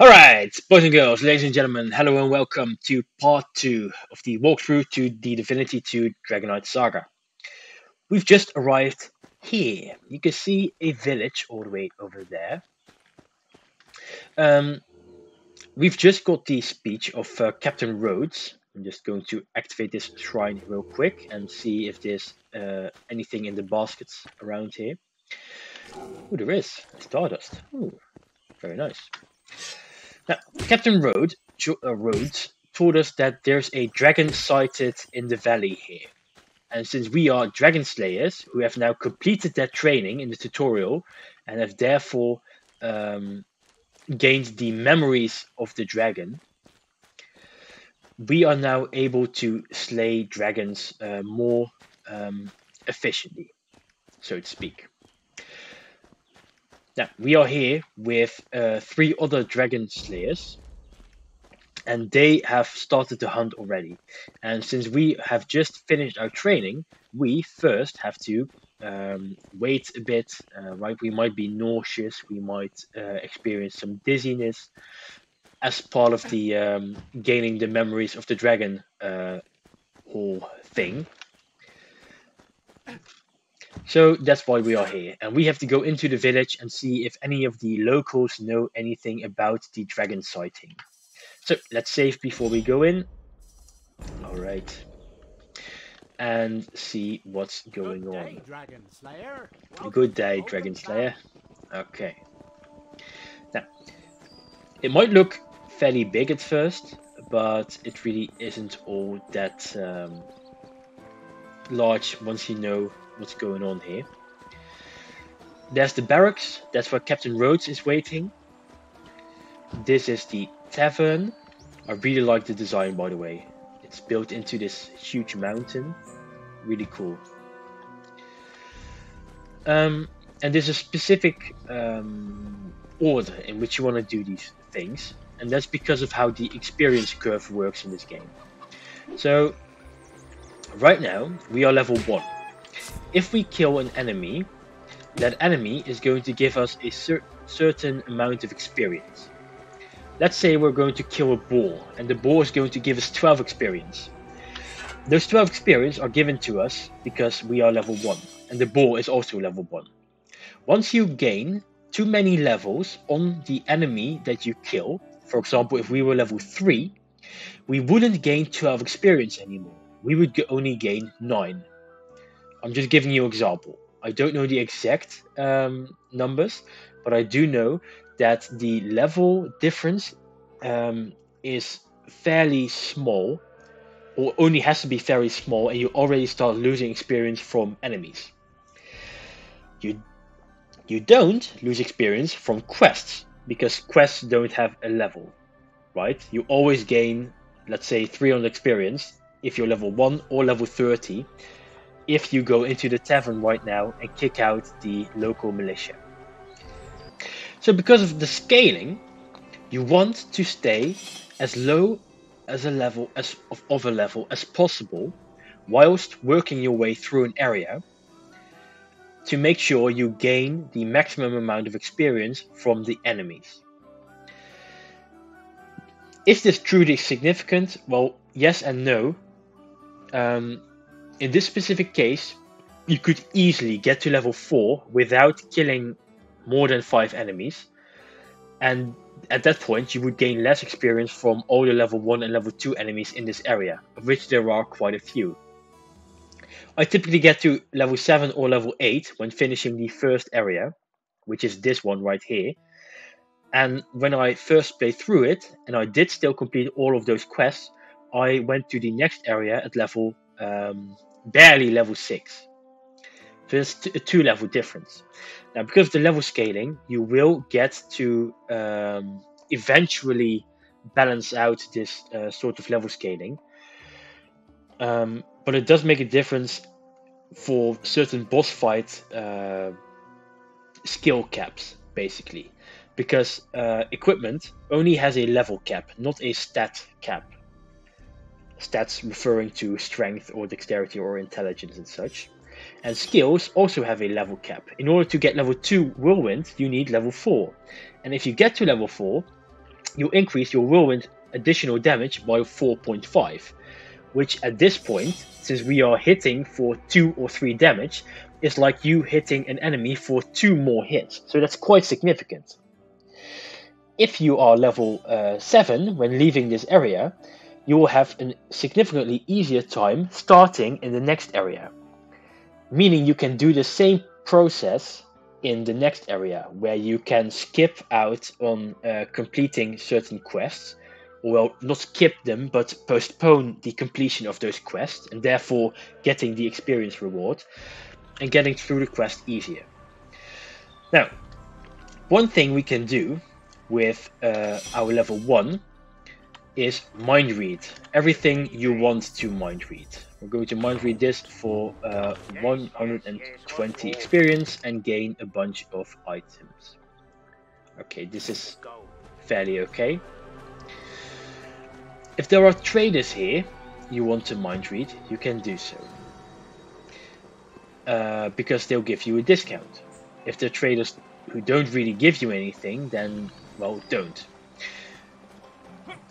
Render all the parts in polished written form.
Alright, boys and girls, ladies and gentlemen, hello and welcome to part 2 of the walkthrough to the Divinity 2 Dragonite Saga. We've just arrived here. You can see a village all the way over there. Um, we've just got the speech of Captain Rhodes. I'm just going to activate this shrine real quick and see if there's anything in the baskets around here. Oh, there is. Stardust. Oh, very nice. Now, Captain Rhodes told us that there's a dragon sighted in the valley here. And since we are dragon slayers who have now completed their training in the tutorial and have therefore gained the memories of the dragon, we are now able to slay dragons more efficiently, so to speak. Now, we are here with 3 other dragon slayers, and they have started to hunt already. And since we have just finished our training, we first have to wait a bit, right? We might be nauseous, we might experience some dizziness as part of the gaining the memories of the dragon whole thing. So that's why we are here, and we have to go into the village and see if any of the locals know anything about the dragon sighting. So let's save before we go in. All right. And see what's going on. Dragon Slayer. Good day, Dragon Slayer. Okay. Now, it might look fairly big at first, but it really isn't all that large once you know what's going on here. There's the barracks. That's where Captain Rhodes is waiting. This is the tavern. I really like the design, by the way. It's built into this huge mountain. Really cool. And there's a specific order in which you want to do these things, and that's because of how the experience curve works in this game. So right now we are level 1. If we kill an enemy, that enemy is going to give us a certain amount of experience. Let's say we're going to kill a boar, and the boar is going to give us 12 experience. Those 12 experience are given to us because we are level 1, and the boar is also level 1. Once you gain too many levels on the enemy that you kill, for example, if we were level 3, we wouldn't gain 12 experience anymore. We would only gain 9. I'm just giving you an example. I don't know the exact numbers, but I do know that the level difference is fairly small, or only has to be very small, and you already start losing experience from enemies. You don't lose experience from quests, because quests don't have a level, right? You always gain, let's say, 300 experience if you're level 1 or level 30 if you go into the tavern right now and kick out the local militia. So because of the scaling, you want to stay as low as a level as possible whilst working your way through an area to make sure you gain the maximum amount of experience from the enemies. Is this truly significant? Well, yes and no. In this specific case, you could easily get to level 4 without killing more than 5 enemies, and at that point you would gain less experience from all the level 1 and level 2 enemies in this area, of which there are quite a few. I typically get to level 7 or level 8 when finishing the first area, which is this one right here. And when I first played through it, and I did still complete all of those quests, I went to the next area at level barely level 6. So it's a 2 level difference. Now, because of the level scaling, you will get to eventually balance out this sort of level scaling. But it does make a difference for certain boss fight skill caps, basically. Because equipment only has a level cap, not a stat cap. Stats referring to strength or dexterity or intelligence and such. And skills also have a level cap. In order to get level 2 Whirlwind, you need level 4. And if you get to level 4, you increase your whirlwind additional damage by 4.5, which at this point, since we are hitting for 2 or 3 damage, is like you hitting an enemy for 2 more hits. So that's quite significant. If you are level 7 when leaving this area, you will have a significantly easier time starting in the next area. Meaning you can do the same process in the next area, where you can skip out on completing certain quests, or well, not skip them, but postpone the completion of those quests, and therefore getting the experience reward, and getting through the quest easier. Now, one thing we can do with our level 1 is mind read everything you want to mind read. We're going to mind read this for 120 experience and gain a bunch of items. Okay, this is fairly okay. If there are traders here you want to mind read, you can do so. Because they'll give you a discount. If they're traders who don't really give you anything, then, well, don't.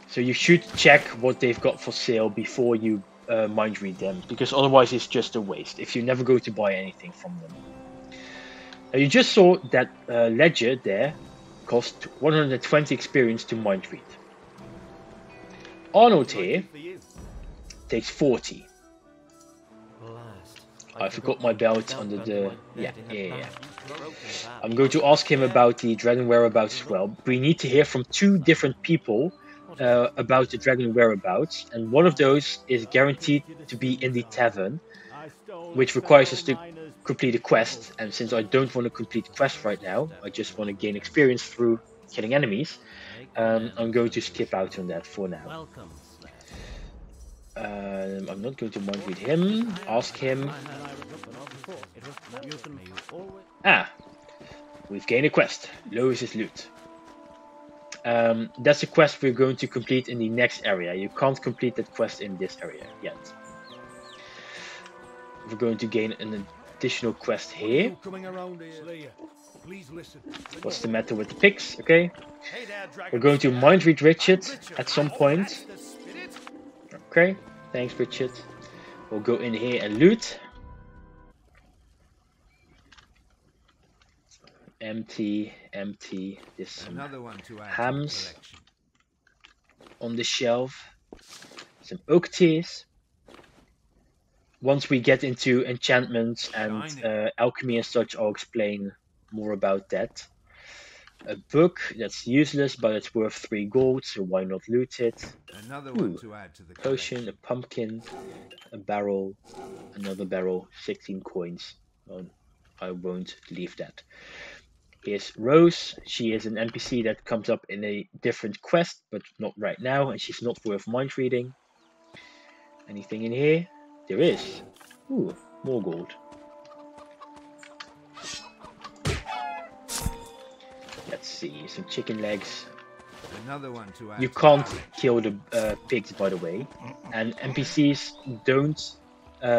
So you should check what they've got for sale before you mind read them, because otherwise it's just a waste if you never go to buy anything from them. Now you just saw that ledger there cost 120 experience to mind read. Arnold here takes 40. I forgot my belt under the... Yeah. I'm going to ask him about the dragon whereabouts as well. We need to hear from 2 different people about the dragon whereabouts, and one of those is guaranteed to be in the tavern, which requires us to complete a quest. And since I don't want to complete the quest right now, I just want to gain experience through killing enemies, I'm going to skip out on that for now. I'm not going to mind read him. Ask him. We've gained a quest. Lois's loot. That's a quest we're going to complete in the next area. You can't complete that quest in this area yet. We're going to gain an additional quest here. What's the matter with the pigs? Okay. We're going to mind read Richard at some point. Okay. Thanks, Richard. We'll go in here and loot. Empty. There's some hams on the shelf. Some oak tears. Once we get into enchantments and alchemy and such, I'll explain more about that. A book that's useless, but it's worth 3 gold, so why not loot it? Potion, a pumpkin, a barrel, another barrel, 16 coins. Well, I won't leave that. Here's Rose. She is an NPC that comes up in a different quest, but not right now, and she's not worth mind reading. Anything in here? There is. Ooh, more gold. Let's see, some chicken legs. You can't kill the pigs, by the way, and NPCs don't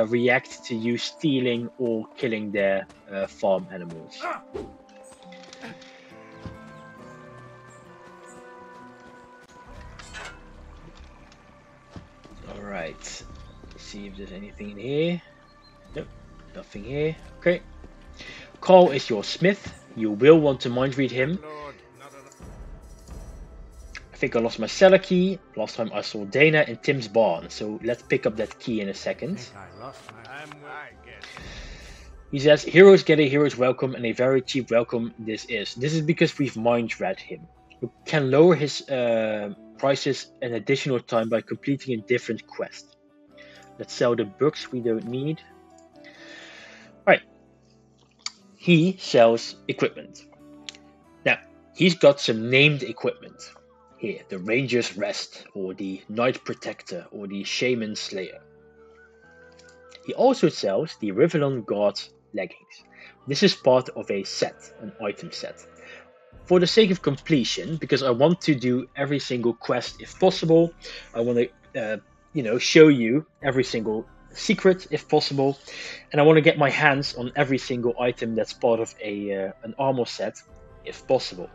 react to you stealing or killing their farm animals. Alright, let's see if there's anything in here. Nope, nothing here. Okay. Carl is your smith. You will want to mind read him. I think I lost my cellar key. Last time I saw Dana in Tim's barn, so let's pick up that key in a second. He says, heroes get a hero's welcome, and a very cheap welcome this is. This is because we've mind read him. We can lower his prices an additional time by completing a different quest. Let's sell the books we don't need. Right. He sells equipment. Now, he's got some named equipment. Here, the Ranger's Rest, or the Night Protector, or the Shaman Slayer. He also sells the Rivelon Guard leggings. This is part of a set, an item set. For the sake of completion, because I want to do every single quest if possible, I want to, show you every single secret if possible, and I want to get my hands on every single item that's part of an armor set if possible.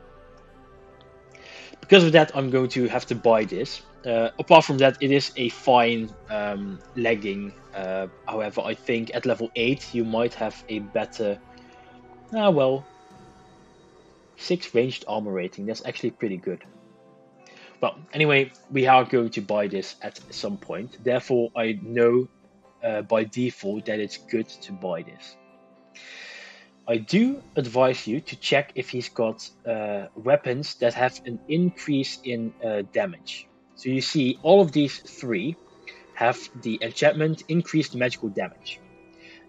because of that, I'm going to have to buy this. Apart from that, it is a fine legging. However, I think at level 8 you might have a better, well, 6 ranged armor rating. That's actually pretty good. Well, anyway, we are going to buy this at some point. Therefore, I know by default that it's good to buy this. I do advise you to check if he's got weapons that have an increase in damage. So you see all of these 3 have the enchantment increased magical damage.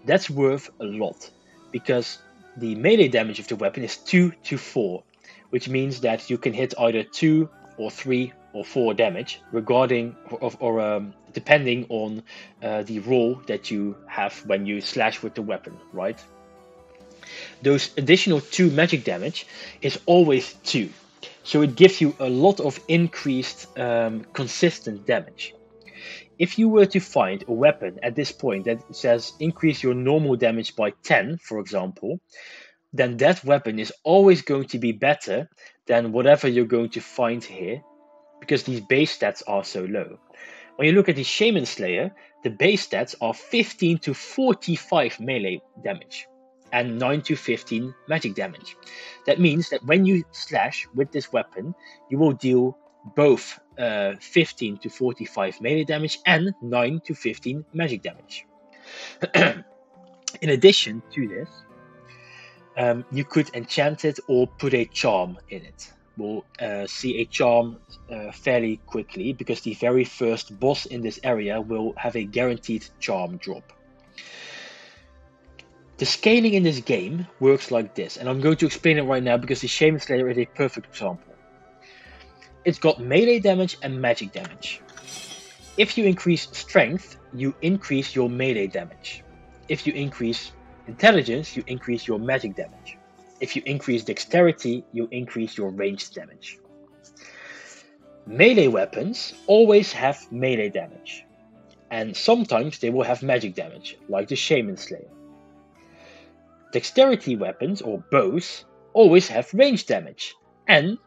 That's worth a lot because the melee damage of the weapon is 2 to 4, which means that you can hit either 2 or 3 or 4 damage regarding or depending on the roll that you have when you slash with the weapon, right? Those additional 2 magic damage is always 2, so it gives you a lot of increased consistent damage. If you were to find a weapon at this point that says increase your normal damage by 10, for example, then that weapon is always going to be better than whatever you're going to find here, because these base stats are so low. When you look at the Shaman Slayer, the base stats are 15 to 45 melee damage and 9 to 15 magic damage. That means that when you slash with this weapon, you will deal both 15 to 45 melee damage and 9 to 15 magic damage. In addition to this, you could enchant it or put a charm in it. We'll see a charm fairly quickly because the very first boss in this area will have a guaranteed charm drop. The scaling in this game works like this, and I'm going to explain it right now because the Shaman Slayer is a perfect example. It's got melee damage and magic damage. If you increase strength, you increase your melee damage. If you increase intelligence, you increase your magic damage. If you increase dexterity, you increase your ranged damage. Melee weapons always have melee damage, and sometimes they will have magic damage, like the Shaman Slayer. Dexterity weapons, or bows, always have ranged damage, and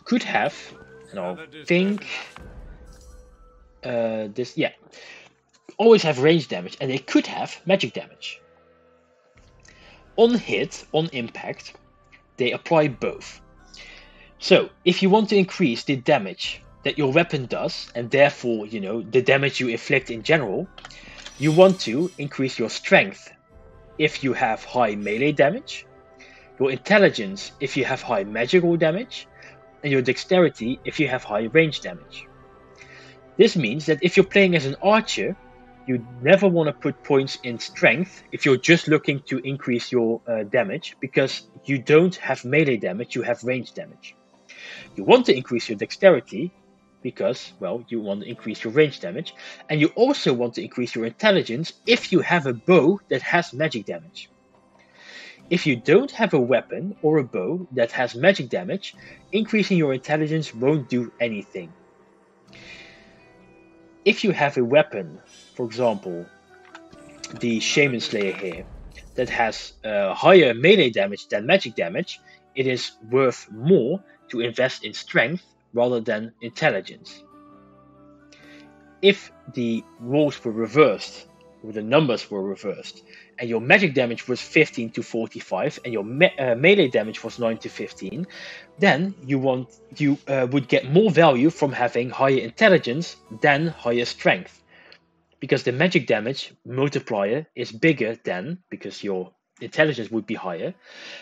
could have, and I'll think, always have ranged damage, and they could have magic damage. On hit, on impact, they apply both. So, if you want to increase the damage that your weapon does, and therefore, the damage you inflict in general, you want to increase your strength if you have high melee damage, your intelligence if you have high magical damage, and your dexterity if you have high range damage. This means that if you're playing as an archer, you never want to put points in strength if you're just looking to increase your damage, because you don't have melee damage, you have range damage. You want to increase your dexterity because, well, you want to increase your range damage, and you also want to increase your intelligence if you have a bow that has magic damage. If you don't have a weapon or a bow that has magic damage, increasing your intelligence won't do anything. If you have a weapon, for example, the Shaman Slayer here, that has higher melee damage than magic damage, it is worth more to invest in strength rather than intelligence. If the rolls were reversed, or the numbers were reversed, and your magic damage was 15 to 45 and your melee damage was 9 to 15, then you would get more value from having higher intelligence than higher strength, because the magic damage multiplier is bigger than, because your intelligence would be higher.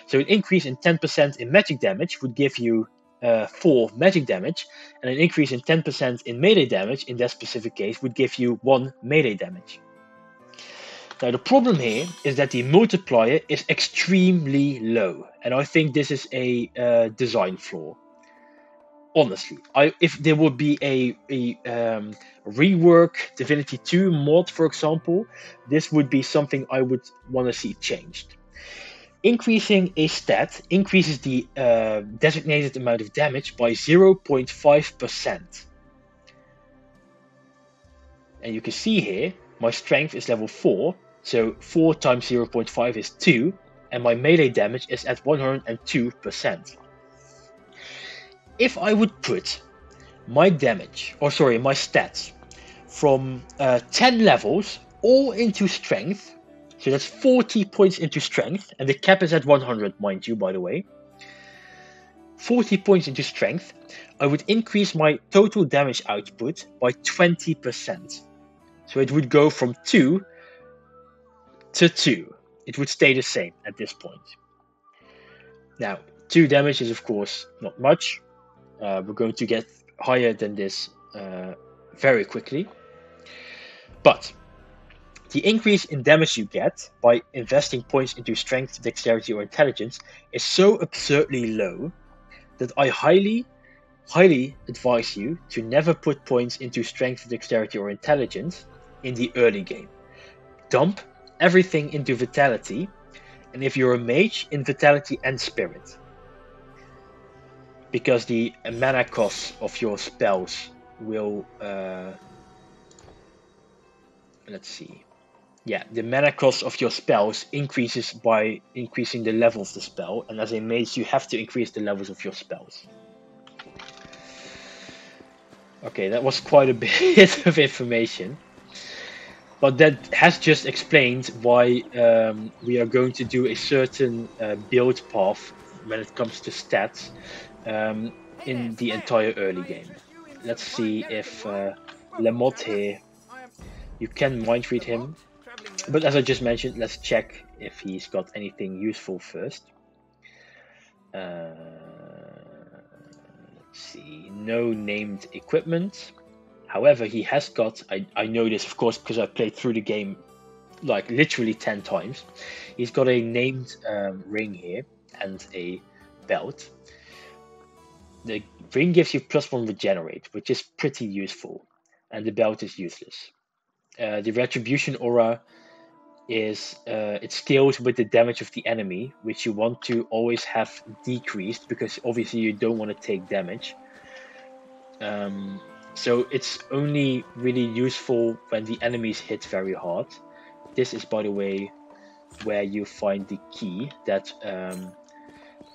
So an increase in 10% in magic damage would give you 4 magic damage, and an increase in 10% in melee damage in that specific case would give you 1 melee damage. Now the problem here is that the multiplier is extremely low, and I think this is a design flaw. Honestly, if there would be a rework Divinity 2 mod, for example, this would be something I would want to see changed. Increasing a stat increases the designated amount of damage by 0.5%. And you can see here, my strength is level 4, so 4 times 0.5 is 2, and my melee damage is at 102%. if I would put my damage, or sorry, my stats from 10 levels all into strength, so that's 40 points into strength, and the cap is at 100, mind you, by the way. 40 points into strength, I would increase my total damage output by 20%. So it would go from 2 to 2. It would stay the same at this point. Now, 2 damage is of course not much. We're going to get higher than this very quickly. But the increase in damage you get by investing points into strength, dexterity, or intelligence is so absurdly low that I highly advise you to never put points into strength, dexterity, or intelligence in the early game. Dump everything into vitality, and if you're a mage, in vitality and spirit. Because the mana cost of your spells will let's see. Yeah, the mana cost of your spells increases by increasing the level of the spell, and as a mage you have to increase the levels of your spells. Okay, that was quite a bit of information, but that has just explained why we are going to do a certain build path when it comes to stats in the entire early game. Let's see if Lamotte here, you can mind read him, but as I just mentioned, let's check if he's got anything useful first. Let's see, no named equipment. However, he has got, I know this of course because I played through the game like literally 10 times. He's got a named ring here and a belt. The ring gives you +1 regenerate, which is pretty useful, and the belt is useless. The retribution aura is it scales with the damage of the enemy, which you want to always have decreased because obviously you don't want to take damage. So it's only really useful when the enemies hit very hard. This is, by the way, where you find the key that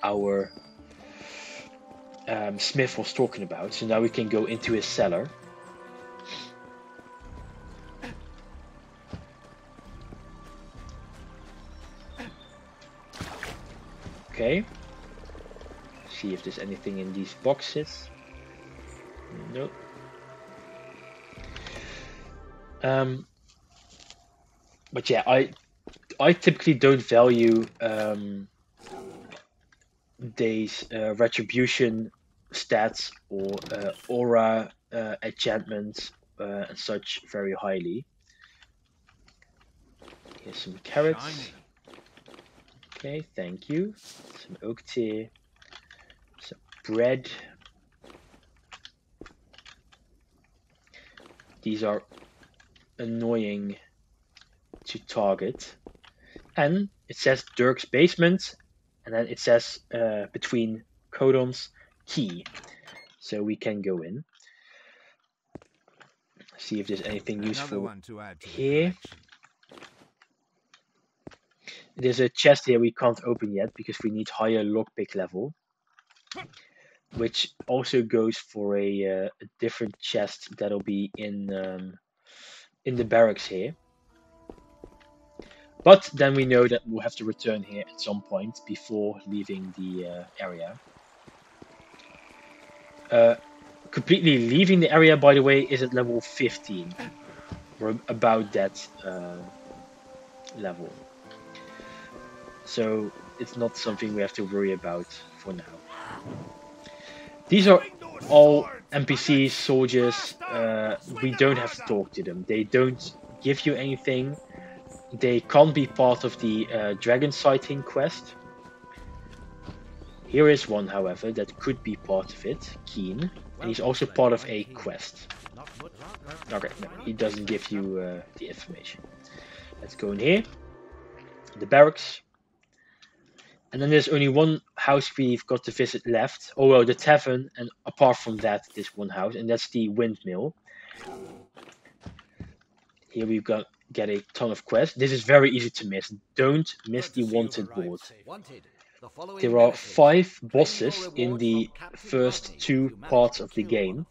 our Smith was talking about. So now we can go into his cellar. Okay. See if there's anything in these boxes. Nope. But yeah, I typically don't value these retribution stats or aura enchantments and such very highly. Here's some carrots. Okay, thank you. Some oak tea. Some bread. These are annoying to target. And it says Dirk's basement, and then it says between codons key. So we can go in. See if there's anything useful here. There's a chest here we can't open yet because we need higher lockpick level, which also goes for a different chest that'll be in the barracks here. But then we know that we'll have to return here at some point before leaving the area. Completely leaving the area, by the way, is at level 15. We're about that level. So it's not something we have to worry about for now. These are all NPCs, soldiers. We don't have to talk to them. They don't give you anything. They can't be part of the dragon sighting quest. Here is one, however, that could be part of it, Keen, and he's also part of a quest. Okay, no, he doesn't give you the information. Let's go in here, the barracks. And then there's only one house we've got to visit left. Oh well, the tavern, and apart from that, there's one house, and that's the windmill. Here we've get a ton of quests. This is very easy to miss. Don't miss the wanted board. there are 5 bosses in the first 2 parts of the game.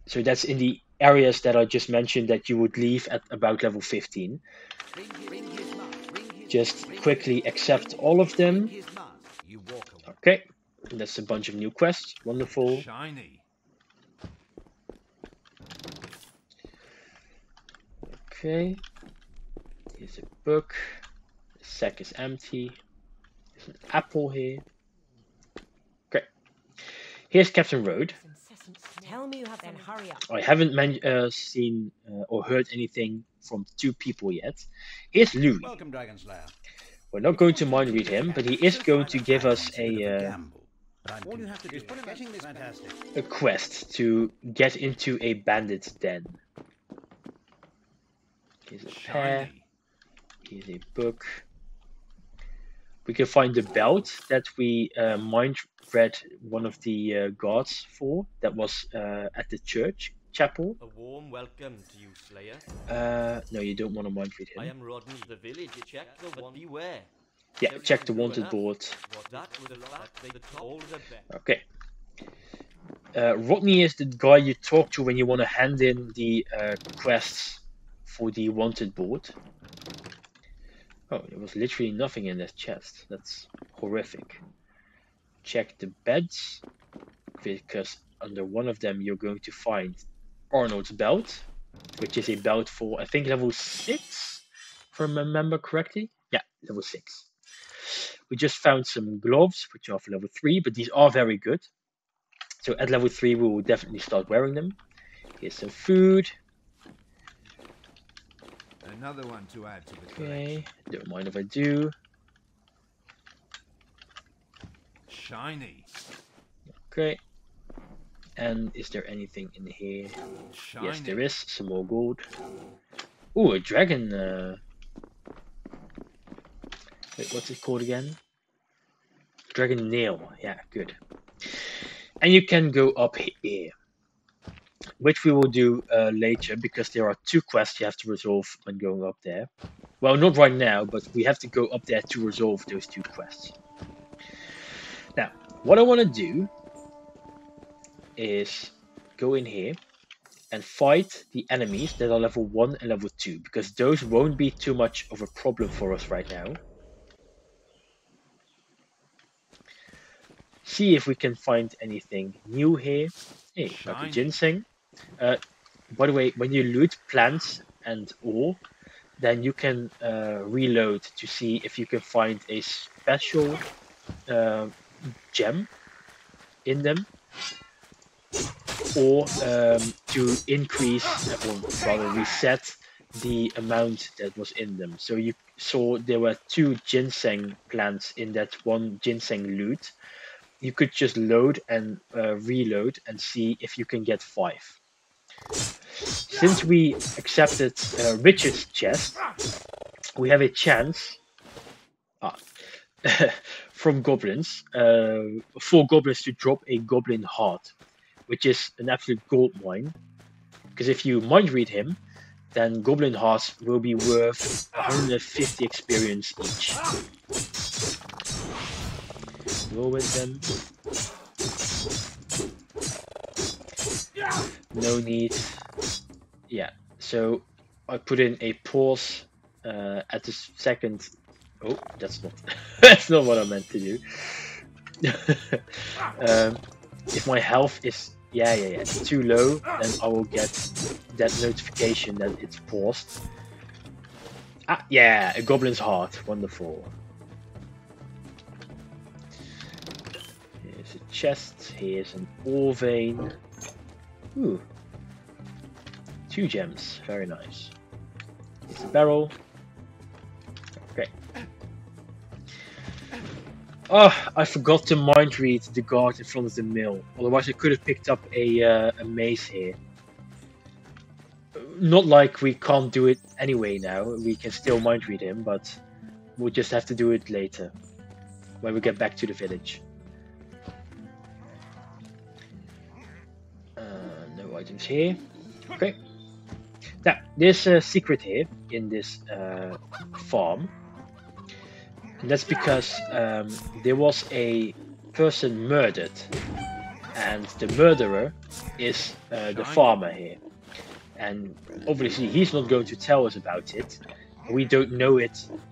So that's in the areas that I just mentioned that you would leave at about level 15. Just quickly accept all of them. Okay, that's a bunch of new quests. Wonderful. Shiny. Okay, here's a book. The sack is empty. There's an apple here. Okay, here's Captain Road. Tell me you have then hurry up. I haven't seen or heard anything from 2 people yet. Here's Louis. Welcome, Dragon Slayer. We're not going to mind read him, but he is going to give us a quest to get into a bandit's den. Here's a pear. Here's a book. We can find the belt that we mind read one of the gods for. That was at the church chapel. A warm welcome to you, Slayer. No, you don't want to mind read him. I am Rodney the village. Check the one. Beware. Yeah, check the wanted board. Okay. Rodney is the guy you talk to when you want to hand in the quests for the wanted board. Oh, there was literally nothing in this chest. That's horrific. Check the beds, because under one of them you're going to find Arnold's belt, which is a belt for, I think, level 6, if I remember correctly. Yeah, level 6. We just found some gloves, which are for level 3, but these are very good. So at level 3 we will definitely start wearing them. Here's some food. Another one to add to the Okay, don't mind if I do. Shiny. Okay. And is there anything in here? Shiny. Yes, there is. Some more gold. Ooh, a dragon. Wait, what's it called again? Dragon nail. Yeah, good. And you can go up here, which we will do later, because there are 2 quests you have to resolve when going up there. Well, not right now, but we have to go up there to resolve those 2 quests. Now, what I want to do is go in here and fight the enemies that are level 1 and level 2, because those won't be too much of a problem for us right now. See if we can find anything new here. Hey, got a ginseng. By the way, when you loot plants and ore, then you can reload to see if you can find a special gem in them, or to increase or rather reset the amount that was in them. So you saw there were 2 ginseng plants in that one ginseng loot. You could just load and reload and see if you can get 5. Since we accepted Richard's chest, we have a chance from goblins, 4 goblins to drop a goblin heart, which is an absolute gold mine. Because if you mind read him, then goblin hearts will be worth 150 experience each. Go with them. No need. Yeah, so I put in a pause at the second. Oh, that's not that's not what I meant to do. If my health is too low, then I will get that notification that it's paused. Ah, yeah, a goblin's heart. Wonderful. Here's a chest. Here's an ore vein. Ooh. 2 gems. Very nice. Here's a barrel. Okay. Oh, I forgot to mind read the guard in front of the mill. Otherwise I could have picked up a mace here. Not like we can't do it anyway now. We can still mind read him, but we'll just have to do it later. When we get back to the village. No items here. Okay. Now, there's a secret here in this farm. And that's because there was a person murdered, and the murderer is the farmer here. And obviously he's not going to tell us about it. We don't know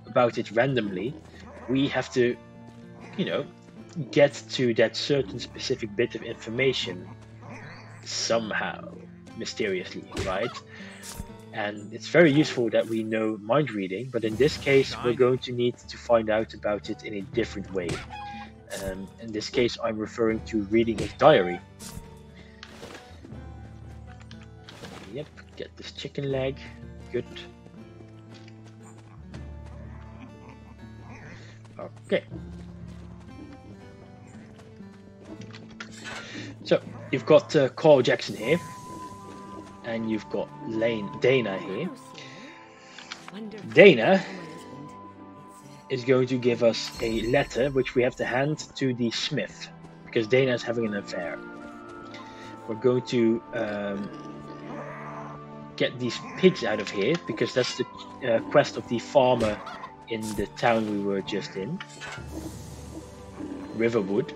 about it randomly. We have to, you know, get to that certain specific bit of information somehow, mysteriously, right? And it's very useful that we know mind reading, but in this case we're going to need to find out about it in a different way. In this case I'm referring to reading his diary. Yep, get this chicken leg. Good. Okay. So you've got Carl Jackson here, and you've got Dana here. Dana is going to give us a letter which we have to hand to the smith, because Dana is having an affair. We're going to get these pigs out of here, because that's the quest of the farmer in the town we were just in, Riverwood.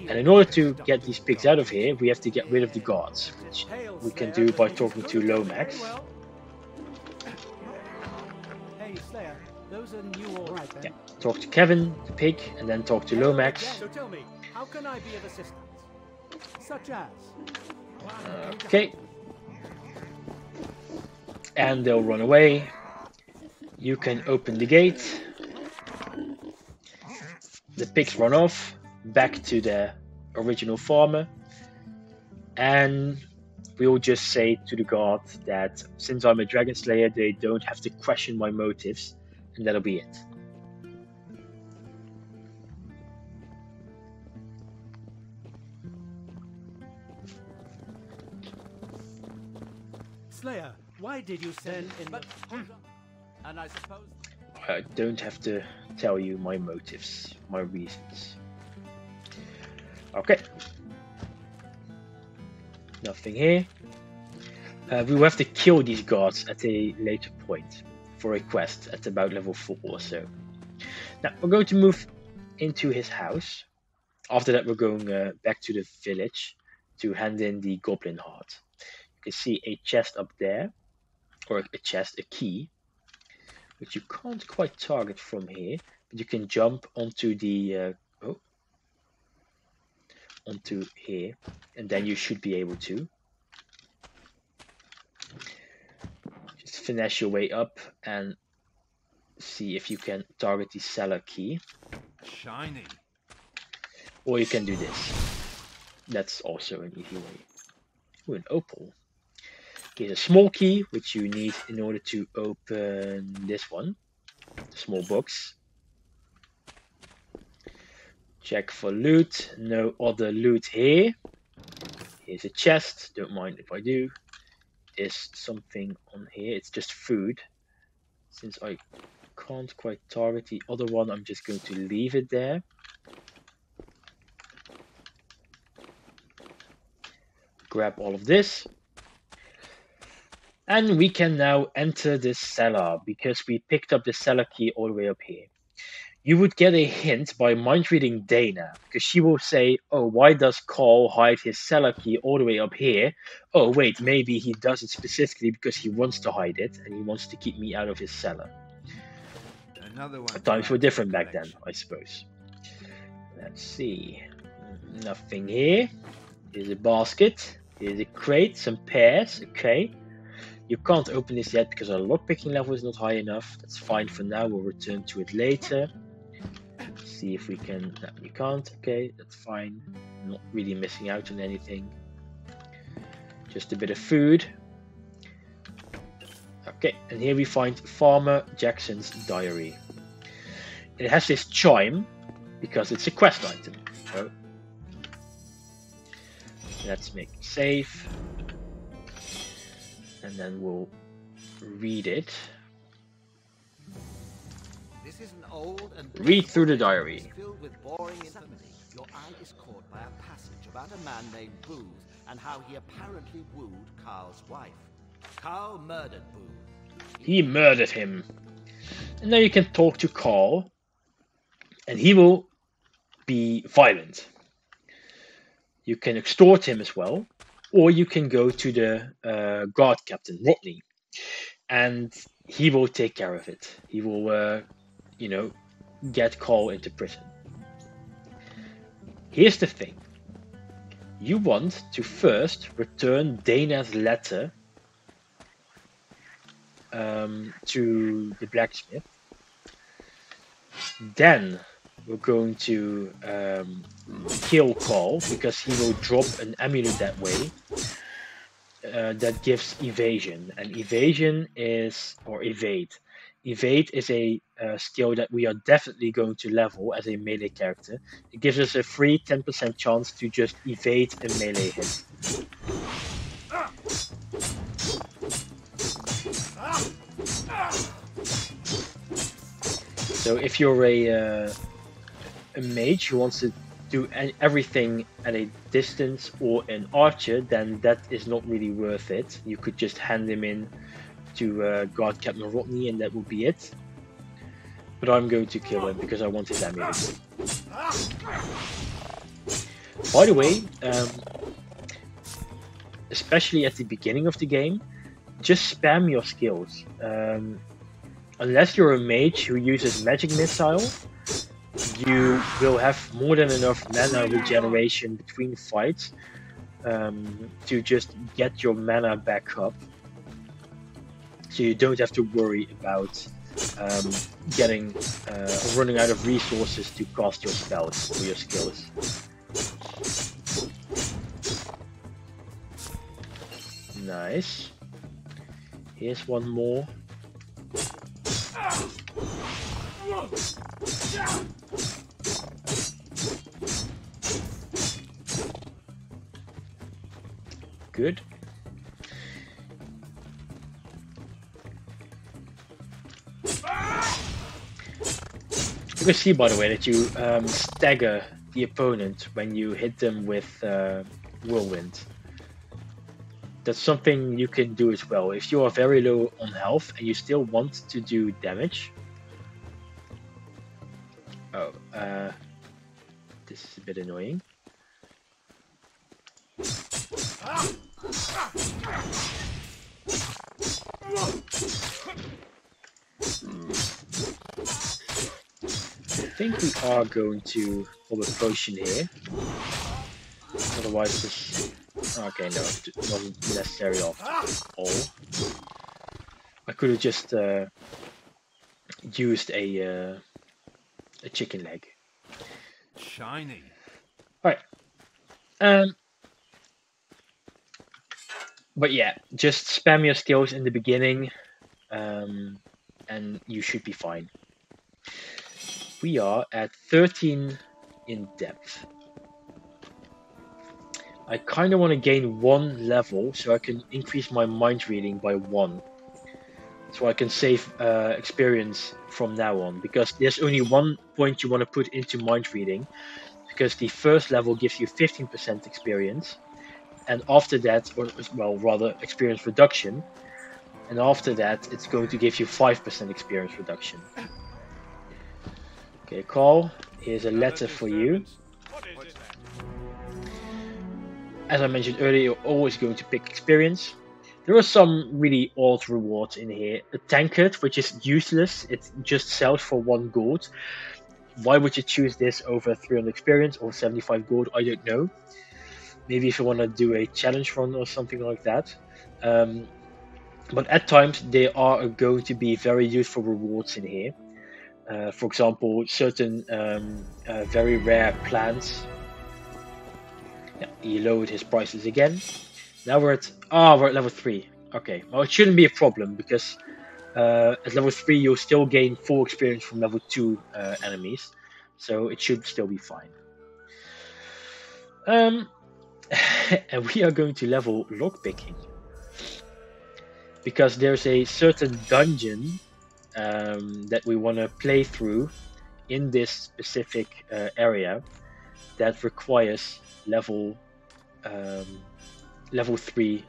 And in order to get these pigs out of here, we have to get rid of the guards, which we can do by talking to Lomax. Yeah, talk to Kevin, the pig, and then talk to Lomax. So tell me, how can I be of assistance? Such as? Okay. And they'll run away. You can open the gate. The pigs run off back to the original farmer, and we'll just say to the guard that since I'm a dragon slayer, they don't have to question my motives, and that'll be it. Slayer, why did you send in but and I suppose I don't have to tell you my motives, my reasons. Okay. Nothing here. We will have to kill these guards at a later point for a quest at about level 4 or so. Now, we're going to move into his house. After that, we're going back to the village to hand in the goblin heart. You can see a chest up there, or a chest, a key, which you can't quite target from here, but you can jump onto the onto here, and then you should be able to just finesse your way up and see if you can target the cellar key. Shiny. Or you can do this. That's also an easy way. Ooh, an opal. Here's a small key, which you need in order to open this one, the small box. Check for loot. No other loot here. Here's a chest. Don't mind if I do. There's something on here. It's just food. Since I can't quite target the other one, I'm just going to leave it there. Grab all of this. And we can now enter this cellar, because we picked up the cellar key all the way up here. You would get a hint by mind reading Dana, because she will say, oh, why does Carl hide his cellar key all the way up here? Oh, wait, maybe he does it specifically because he wants to hide it, and he wants to keep me out of his cellar. Another one. Times were different back then, I suppose. Let's see. Nothing here. Here's a basket. Here's a crate, some pears. Okay. You can't open this yet because our lockpicking level is not high enough. That's fine for now. We'll return to it later. See if we can. No, you can't. Okay, that's fine. Not really missing out on anything. Just a bit of food. Okay, and here we find Farmer Jackson's diary. It has this chime because it's a quest item. So let's make it safe. And then we'll read it. This is an old and read through the diary. Filled with boring information. Your eye is caught by a passage about a man named Booth and how he apparently wooed Carl's wife. Carl murdered Booth. He murdered him. And now you can talk to Carl and he will be violent. You can extort him as well, or you can go to the guard captain, Rodney, and he will take care of it. He will, get Carl into prison. Here's the thing. You want to first return Dana's letter to the blacksmith. Then we're going to kill Carl because he will drop an amulet that way that gives evasion. And evasion is, or evade. Evade is a skill that we are definitely going to level as a melee character. It gives us a free 10% chance to just evade a melee hit. So if you're a mage who wants to do everything at a distance, or an archer, then that is not really worth it. You could just hand him in to guard Captain Rodney and that would be it. But I'm going to kill him because I want his amulet. By the way, especially at the beginning of the game, just spam your skills. Unless you're a mage who uses magic missile, you will have more than enough mana regeneration between fights to just get your mana back up. So you don't have to worry about running out of resources to cast your spells or your skills. Nice. Here's one more. Good. You can see, by the way, that you stagger the opponent when you hit them with Whirlwind. That's something you can do as well. If you are very low on health and you still want to do damage. Oh, this is a bit annoying. I think we are going to pull a potion here. Otherwise this... Okay, no, it wasn't necessary at all. I could have just used a chicken leg. Shiny. Alright. But yeah, just spam your skills in the beginning, and you should be fine. We are at 13 in depth. I kind of want to gain 1 level so I can increase my mind reading by 1. So I can save experience from now on, because there's only 1 point you want to put into mind reading, because the first level gives you 15% experience, and after that, or well, rather experience reduction, and after that it's going to give you 5% experience reduction. Okay, Carl, here's a letter for you. As I mentioned earlier, you're always going to pick experience. There are some really odd rewards in here. A tankard, which is useless, it just sells for 1 gold. Why would you choose this over 300 experience or 75 gold? I don't know. Maybe if you want to do a challenge run or something like that. But at times there are going to be very useful rewards in here. For example, certain very rare plants. Yeah, he lowered his prices again. Now we're at level 3. Okay, well it shouldn't be a problem, because at level 3 you'll still gain full experience from level 2 enemies, so it should still be fine. And we are going to level lockpicking, because there's a certain dungeon that we want to play through in this specific area that requires level 3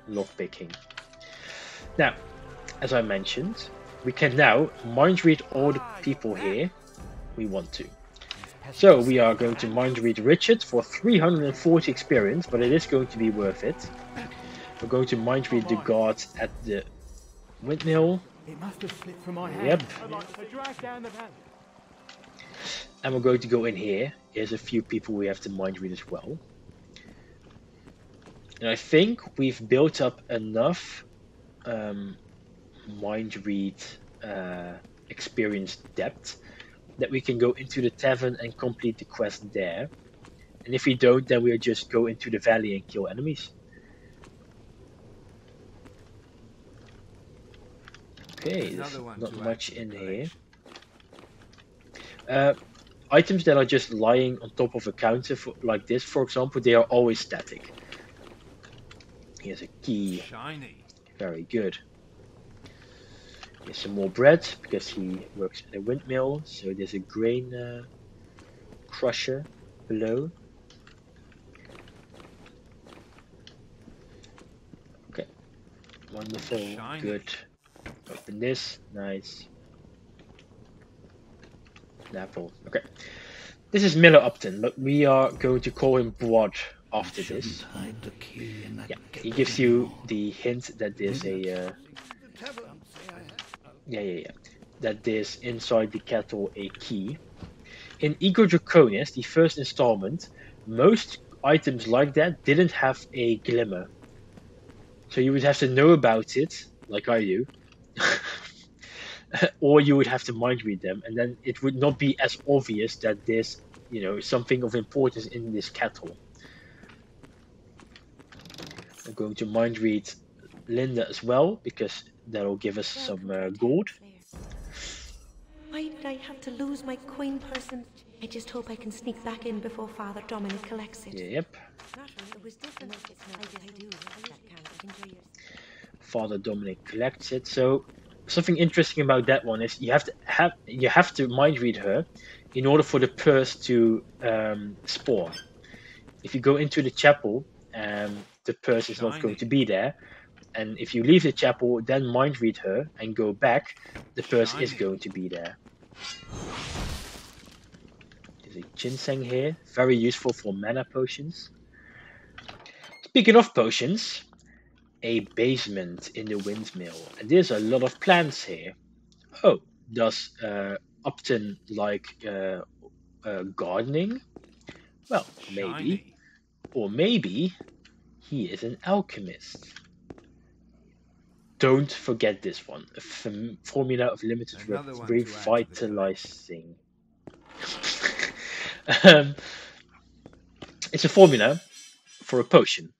lockpicking. Now, as I mentioned, we can now mind read all the people here we want to. So we are going to mind read Richard for 340 experience, but it is going to be worth it. We're going to mind read the guards at the windmill. It must have slipped from my hand. Yep. I'd like to drag down the van. And we're going to go in here. There's a few people we have to mind read as well. And I think we've built up enough mind read experience depth that we can go into the tavern and complete the quest there. And if we don't, then we'll just go into the valley and kill enemies. Okay, there's not much in here. Items that are just lying on top of a counter, like this, for example, they are always static. Here's a key. Shiny. Very good. Here's some more bread, because he works at a windmill, so there's a grain crusher below. Okay, wonderful, Shiny. good. Open this, nice. An apple, okay. This is Miller Upton, but we are going to call him Blood after this. Yeah, he gives you the hint that there's a that there's inside the kettle a key. In Ego Draconis, the first installment, most items like that didn't have a glimmer, so you would have to know about it, like I do, or you would have to mind read them, and then it would not be as obvious that there's, you know, something of importance in this kettle. I'm going to mind read Linda as well, because that'll give us some gold. Why did I have to lose my coin person? I just hope I can sneak back in before Father Dominic collects it. Yep. It was different. I do. Father Dominic collects it. So something interesting about that one is you have to mind read her in order for the purse to spawn. If you go into the chapel, the purse is not going to be there. And if you leave the chapel, then mind read her and go back, the purse is going to be there. There's a ginseng here, very useful for mana potions. Speaking of potions, a basement in the windmill, and there's a lot of plants here. Oh, does Upton like gardening? Well, maybe. Shiny. Or maybe he is an alchemist. Don't forget this one. A formula of limited revitalizing. It's a formula for a potion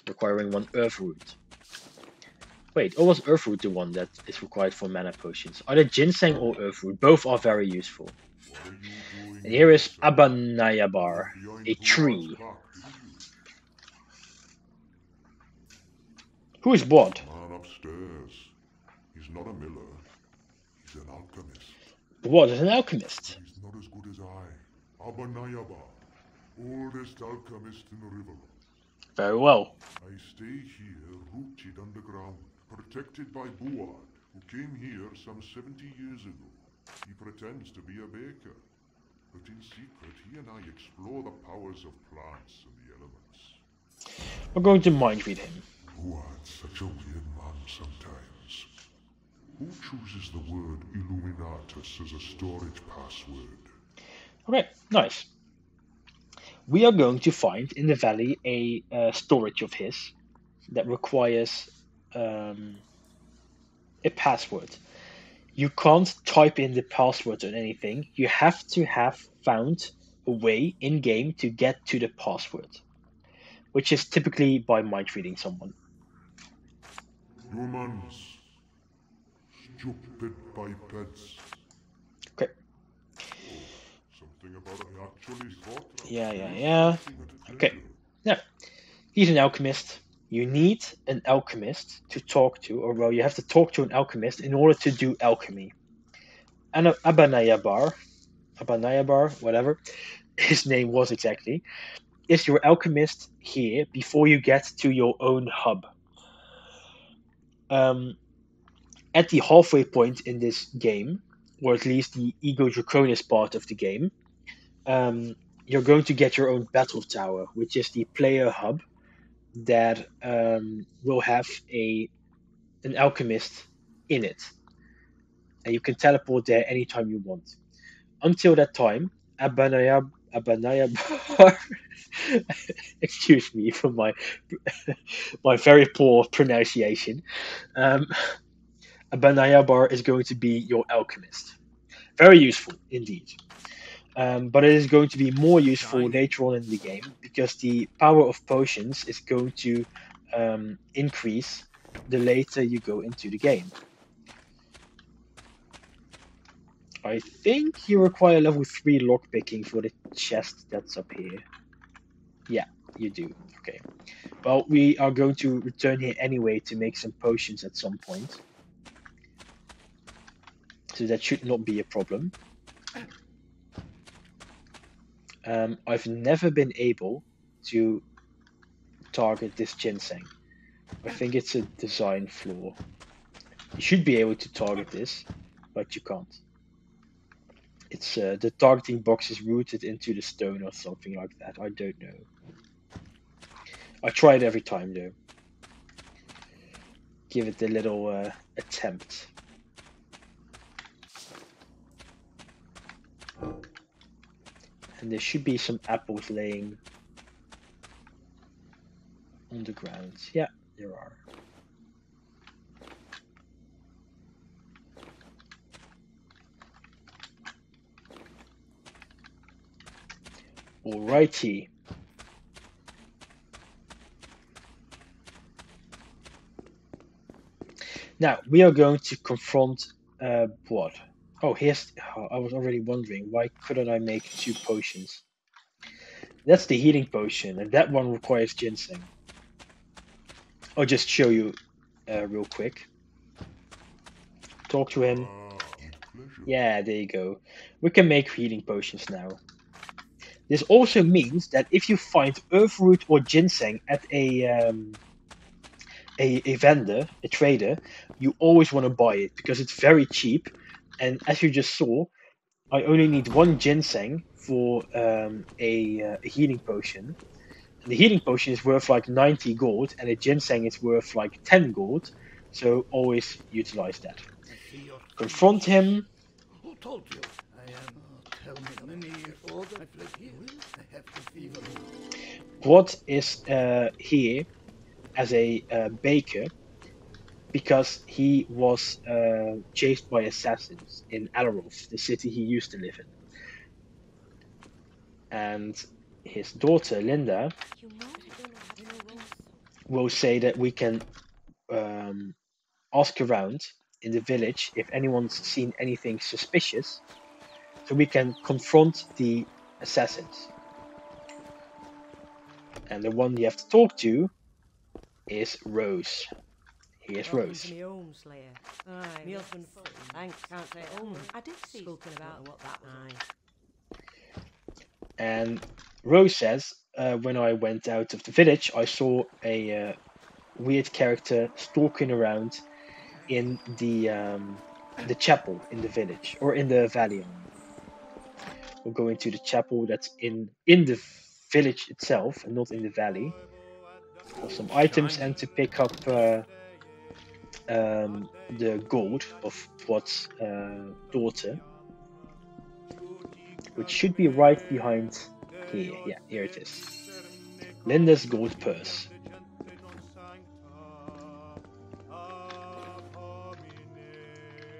requiring 1 earth root. Wait, or was earth root the one that is required for mana potions? Either ginseng or earth root. Both are very useful. And here is Abanayabar, a tree. Who is Blood? Man upstairs. He's not a miller. He's an alchemist. Blood is an alchemist. He's not as good as I. Abanayaba, oldest alchemist in the river. Very well. I stay here, rooted underground, protected by Buad, who came here some 70 years ago. He pretends to be a baker, but in secret he and I explore the powers of plants and the elements. We're going to mind read him. Buad's such a weird man sometimes. Who chooses the word Illuminatus as a storage password? Okay, nice. We are going to find in the valley a storage of his that requires a password. You can't type in the password on anything. You have to have found a way in-game to get to the password, which is typically by mind reading someone. Humans. Stupid bipeds. Okay. Something about I actually thought. Yeah. Okay. Now, he's an alchemist. You need an alchemist to talk to, or well, you have to talk to an alchemist in order to do alchemy. And Abanayabar, whatever his name was exactly, is your alchemist here before you get to your own hub. At the halfway point in this game, or at least the Ego Draconis part of the game, you're going to get your own battle tower, which is the player hub that will have an alchemist in it, and you can teleport there anytime you want. Until that time, Abanayabar, excuse me for my my very poor pronunciation. Um, Abanayabar is going to be your alchemist. Very useful indeed. But it is going to be more useful Shiny. later on in the game because the power of potions is going to increase the later you go into the game. I think you require level 3 lockpicking for the chest that's up here. Yeah, you do. Okay. Well, we are going to return here anyway to make some potions at some point. So that should not be a problem. I've never been able to target this ginseng. I think it's a design flaw. You should be able to target this, but you can't. It's the targeting box is rooted into the stone or something like that. I don't know. I try it every time though. Give it a little attempt. And there should be some apples laying on the ground. Yeah, there are. Alrighty. Now we are going to confront what? Oh, here's. Oh, I was already wondering why couldn't I make 2 potions? That's the healing potion, and that one requires ginseng. I'll just show you real quick. Talk to him. Yeah, there you go. We can make healing potions now. This also means that if you find earthroot or ginseng at a vendor, a trader, you always want to buy it because it's very cheap. And as you just saw, I only need 1 ginseng for a healing potion. And the healing potion is worth like 90 gold, and a ginseng is worth like 10 gold. So always utilize that. Confront him. Who told you? Tell me order. I have the fever. What is here as a baker because he was chased by assassins in Alaroth, the city he used to live in. And his daughter, Linda, will say that we can ask around in the village if anyone's seen anything suspicious, so we can confront the assassins. And the one you have to talk to is Rose. Here's Rose. And Rose says, when I went out of the village, I saw a weird character stalking around in the chapel in the village, or in the valley. We'll go into the chapel that's in the village itself and not in the valley. For some items and to pick up the gold of Plot's daughter, which should be right behind here. Yeah, here it is. Linda's gold purse.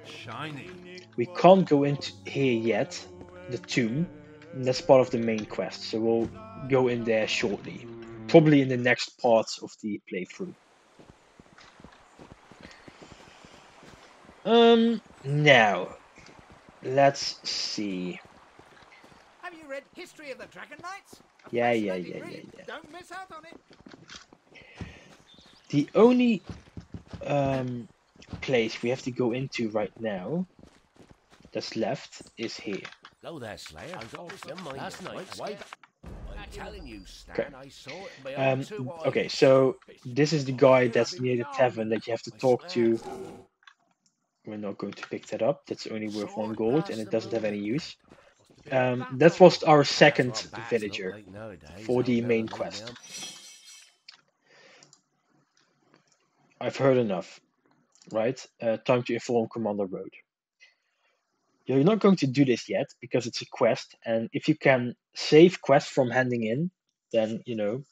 Shiny. We can't go into here yet, the tomb. That's part of the main quest, so we'll go in there shortly. Probably in the next part of the playthrough. Now, let's see. Have you read History of the Dragon Knights? Yeah. Don't miss out on it. The only place we have to go into right now that's left is here. Hello there, Slayer. I got this in mind last night. Why? I'm telling you, Stan, Okay. I saw it in my own 2 eyes. Okay, so this is the guy that's near the tavern that you have to talk to We're not going to pick that up. That's only worth 1 gold and it doesn't have any use. That was our second villager for the main quest. I've heard enough, right? Time to inform Commander Road. You're not going to do this yet because it's a quest, and if you can save quests from handing in, then, you know,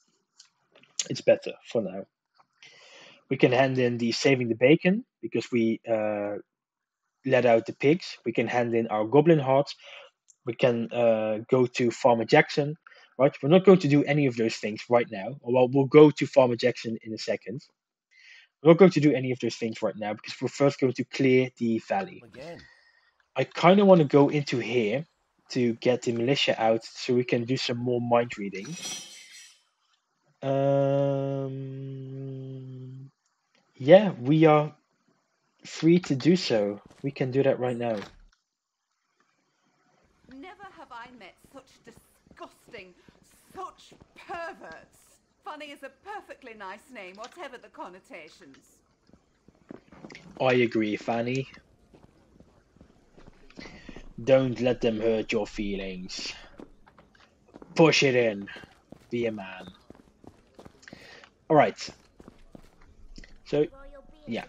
it's better for now. We can hand in the saving the bacon because we let out the pigs. We can hand in our goblin hearts. We can go to Farmer Jackson, right? We're not going to do any of those things right now. Well, we'll go to Farmer Jackson in a second. We're not going to do any of those things right now because we're first going to clear the valley. I kind of want to go into here to get the militia out so we can do some more mind reading. Yeah, we are free to do so. We can do that right now. Never have I met such disgusting, such perverts. Funny is a perfectly nice name, whatever the connotations. I agree, Fanny. Don't let them hurt your feelings. Push it in. Be a man. Alright. So, yeah.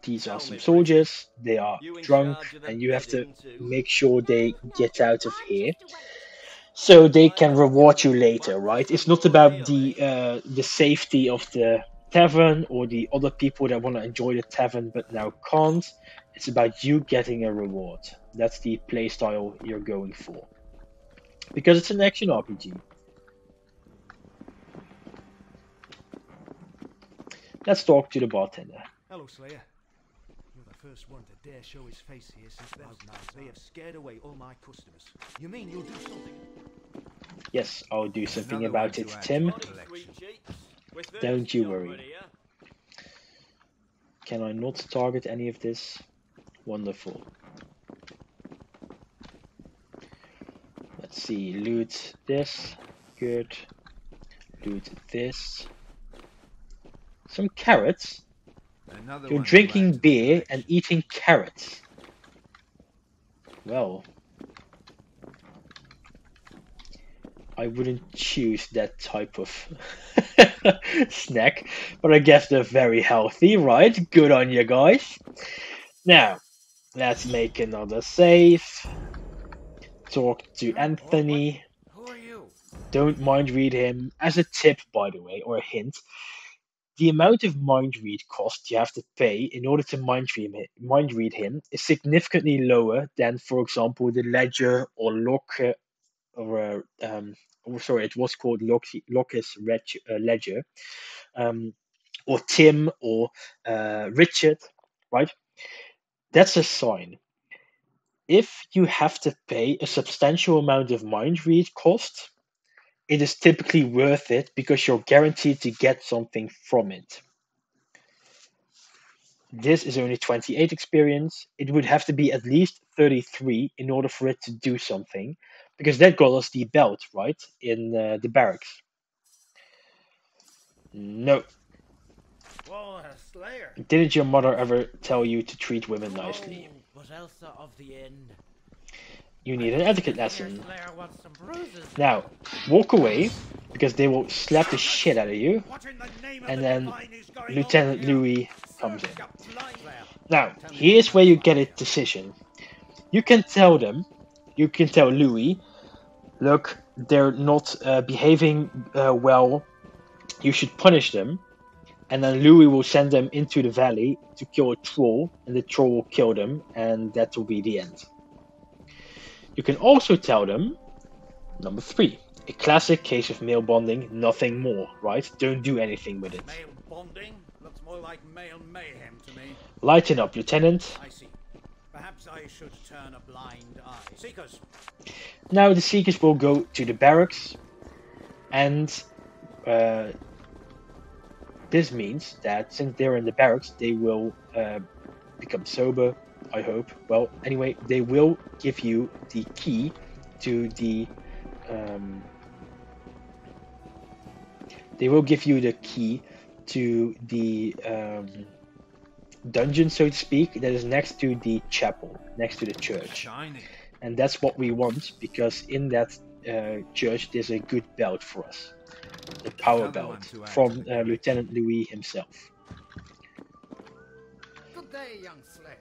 These are some soldiers. They are drunk, and you have to make sure they get out of here, so they can reward you later, right? It's not about the safety of the tavern or the other people that want to enjoy the tavern but now can't. It's about you getting a reward. That's the playstyle you're going for, because it's an action RPG. Let's talk to the bartender. Hello, Slayer. You're the first one to dare show his face here since they have scared away all my customers. You mean you'll do something? Yes, I'll do something about it, Tim. Don't you worry. Can I not target any of this? Wonderful. Let's see, loot this. Good. Loot this. Some carrots? You're drinking beer and eating carrots. Well, I wouldn't choose that type of snack, but I guess they're very healthy, right? Good on you guys. Now, let's make another save. Talk to Anthony. Who are you? Don't mind read him. As a tip, by the way, or a hint, the amount of mind read cost you have to pay in order to mind read him is significantly lower than, for example, the Ledger or Locke, or sorry, it was called Locke's Ledger, or Tim or Richard, right? That's a sign. If you have to pay a substantial amount of mind read cost, it is typically worth it because you're guaranteed to get something from it. This is only 28 experience. It would have to be at least 33 in order for it to do something, because that got us the belt, right, in the barracks. No. Whoa, Slayer. Didn't your mother ever tell you to treat women nicely? But Elsa of the End. You need an etiquette lesson. Now, walk away, because they will slap the shit out of you, and then Lieutenant Louis comes in. Now, here's where you get a decision. You can tell Louis, look, they're not behaving well, you should punish them, and then Louis will send them into the valley to kill a troll, and the troll will kill them, and that will be the end. You can also tell them, number 3, a classic case of male bonding, nothing more, right? Don't do anything with it. Male bonding? Looks more like male mayhem to me. Lighten up, Lieutenant. I see. Perhaps I should turn a blind eye. Seekers! Now the Seekers will go to the barracks, and this means that since they're in the barracks, they will become sober, I hope. Well, anyway, they will give you the key to the dungeon, so to speak, that is next to the chapel, next to the church. Shiny. And that's what we want, because in that church there's a good belt for us. The power Another one belt to add from to the collection. Lieutenant Louis himself. Good day, young slayer.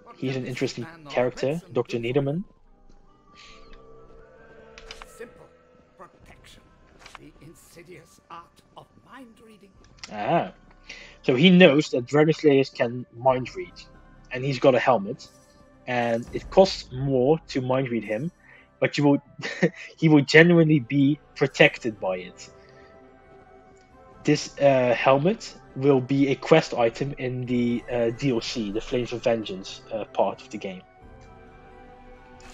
What He's can an this interesting man of character, medicine Dr. do for Niederman. you? Simple protection. The insidious art of mind reading. Ah. So he knows that Dragon Slayers can mind read, and he's got a helmet, and it costs more to mind read him, but you will he will genuinely be protected by it. This helmet will be a quest item in the DLC, the Flames of Vengeance part of the game.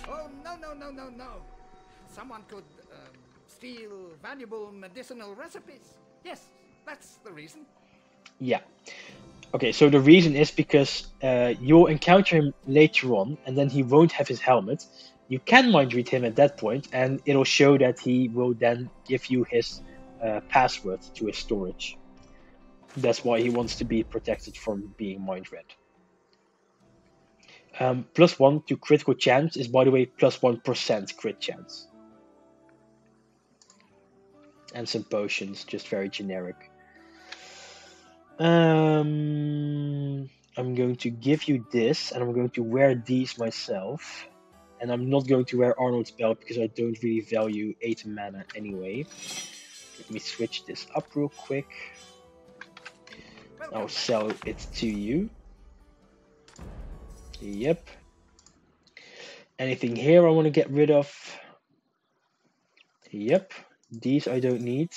Oh, no. Someone could steal valuable medicinal recipes. Yes, that's the reason. Yeah. Okay, so the reason is because you'll encounter him later on, and then he won't have his helmet. You can mind read him at that point, and it'll show that he will then give you his password to his storage. That's why he wants to be protected from being mind read. +1 to critical chance is, by the way, +1% crit chance. And some potions, just very generic. I'm going to give you this, and I'm going to wear these myself. And I'm not going to wear Arnold's belt because I don't really value 8 mana anyway. Let me switch this up real quick. I'll sell it to you. Yep. Anything here I want to get rid of? Yep. These I don't need.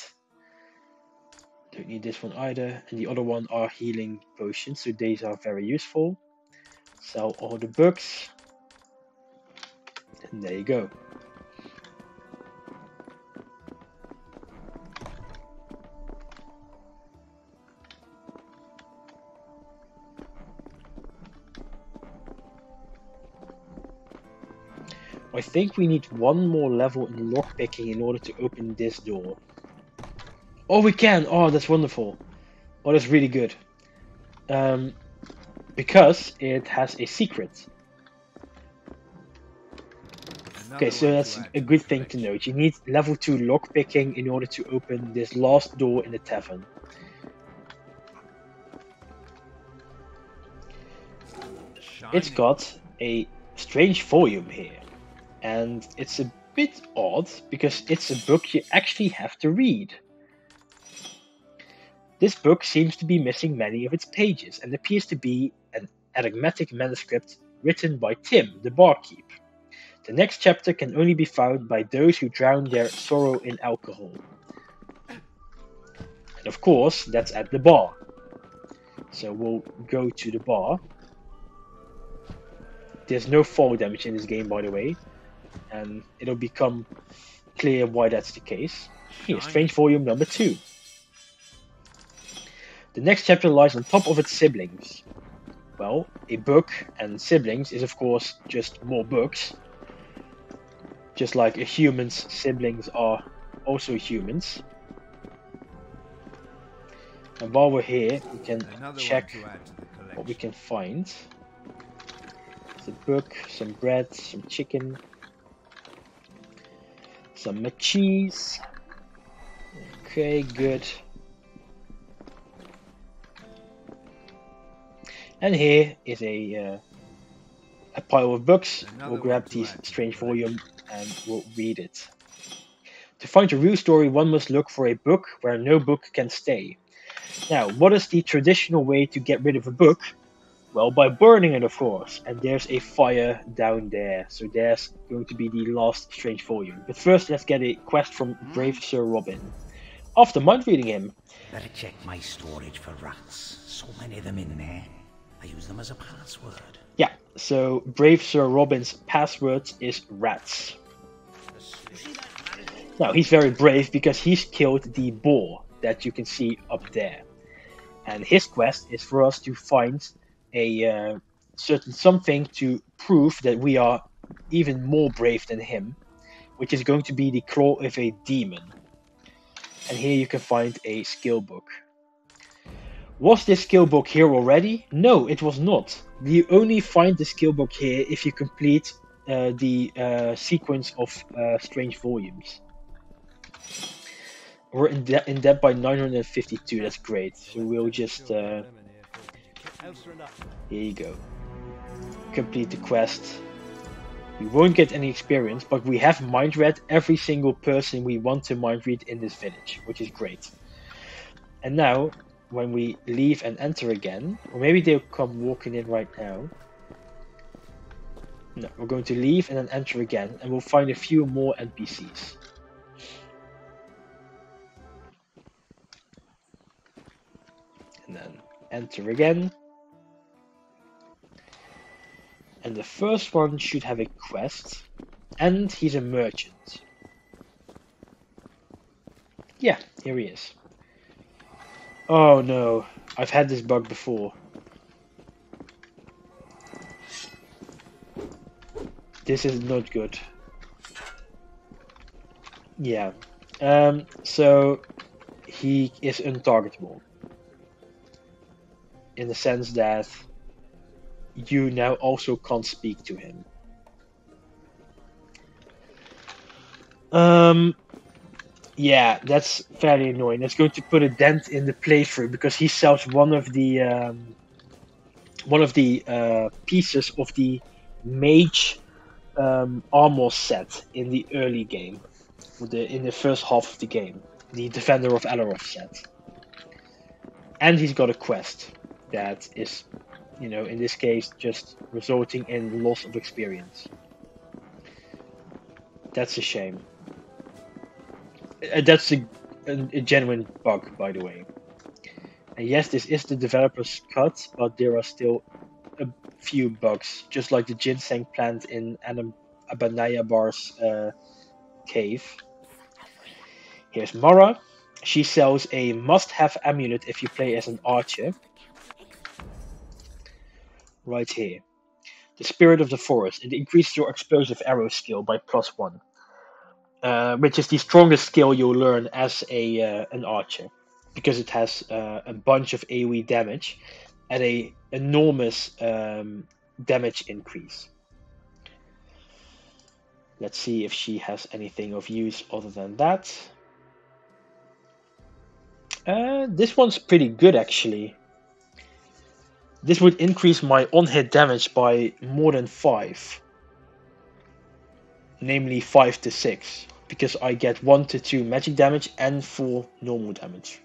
Don't need this one either. And the other one are healing potions, so these are very useful. Sell all the books. And there you go. I think we need one more level in lockpicking in order to open this door. Oh, we can! Oh, that's wonderful. Oh, that's really good. Because it has a secret. Okay, so that's a good thing to note. You need level 2 lockpicking in order to open this last door in the tavern. It's got a strange volume here. And it's a bit odd, because it's a book you actually have to read. This book seems to be missing many of its pages, and appears to be an enigmatic manuscript written by Tim, the barkeep. The next chapter can only be found by those who drown their sorrow in alcohol. And of course, that's at the bar. So we'll go to the bar. There's no fall damage in this game, by the way. And it'll become clear why that's the case. Here, Strange Volume number 2. The next chapter lies on top of its siblings. Well, a book and siblings is of course just more books. Just like a human's siblings are also humans. And while we're here, we can check what we can find. It's a book, some bread, some chicken, some cheese. Okay, good. And here is a pile of books. We'll grab this strange volume and we'll read it. To find the real story, one must look for a book where no book can stay. Now, what is the traditional way to get rid of a book? Well, by burning it, of course. And there's a fire down there. So there's going to be the last strange volume. But first, let's get a quest from Brave Sir Robin. After mind reading him. Better check my storage for rats. So many of them in there. I use them as a password. Yeah, so Brave Sir Robin's password is rats. Now, he's very brave because he's killed the boar that you can see up there. And his quest is for us to find a certain something to prove that we are even more brave than him, which is going to be the claw of a demon. And here you can find a skill book. Was this skill book here already? No, it was not. You only find the skill book here if you complete the sequence of strange volumes. We're in debt by 952. That's great. So we'll just here you go. Complete the quest. We won't get any experience, but we have mind read every single person we want to mind read in this village, which is great. And now, when we leave and enter again, or maybe they'll come walking in right now. No, we're going to leave and then enter again, and we'll find a few more NPCs. And then enter again. And the first one should have a quest, and he's a merchant. Yeah, here he is. Oh no, I've had this bug before. This is not good. Yeah, so he is untargetable. In the sense that you now also can't speak to him. Yeah, that's fairly annoying. That's going to put a dent in the playthrough because he sells one of the pieces of the mage armor set in the early game, in the first half of the game, the Defender of Alaroth set. And he's got a quest that is, you know, in this case, just resulting in loss of experience. That's a shame. That's a genuine bug, by the way. And yes, this is the developer's cut, but there are still a few bugs, just like the ginseng plant in Abanayabar's cave. Here's Mara. She sells a must-have amulet if you play as an archer. Right here. The Spirit of the Forest. It increases your explosive arrow skill by +1. Which is the strongest skill you'll learn as an archer, because it has a bunch of AoE damage and a enormous damage increase. Let's see if she has anything of use other than that. This one's pretty good actually. This would increase my on-hit damage by more than 5. Namely 5 to 6. Because I get 1 to 2 magic damage and 4 normal damage.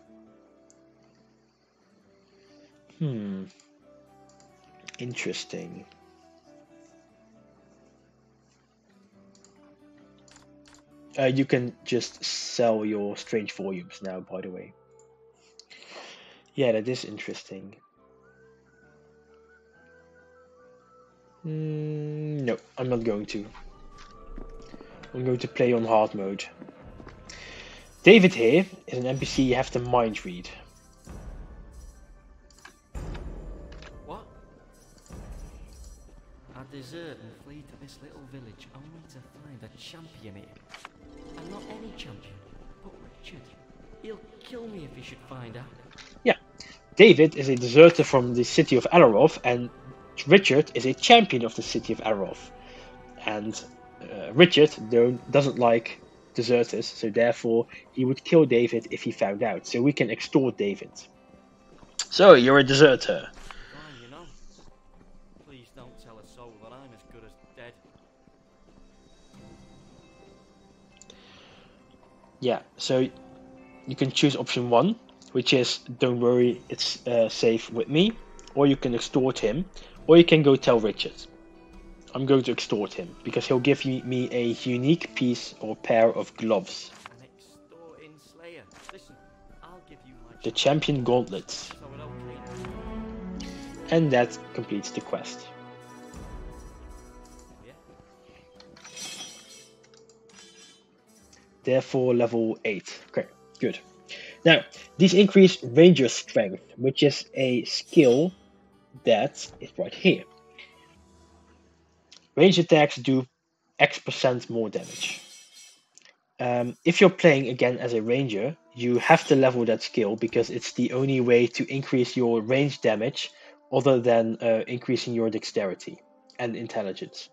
Interesting. You can just sell your strange volumes now, by the way. Yeah, that is interesting. No, I'm not going to. I'm going to play on hard mode. David here is an NPC you have to mind read. What? I desert and flee to this little village only to find a champion here. And not any champion, but Richard. He'll kill me if he should find out. Yeah, David is a deserter from the city of Alaroth, and Richard is a champion of the city of Alaroth. And Richard doesn't like deserters, so therefore he would kill David if he found out. So we can extort David. So you're a deserter. Fine, you know. Please don't tell a soul that I'm as good as dead. Yeah, so you can choose option 1, which is don't worry, it's safe with me, or you can extort him, or you can go tell Richard. I'm going to extort him, because he'll give me a unique piece or pair of gloves. An extorting slayer. Listen, I'll give you my The champion gauntlets. so it okay. And that completes the quest. Yeah? Therefore level 8. Okay, good. Now, these increase ranger strength, which is a skill that is right here. Range attacks do X% more damage. If you're playing again as a ranger, you have to level that skill because it's the only way to increase your range damage other than increasing your dexterity and intelligence.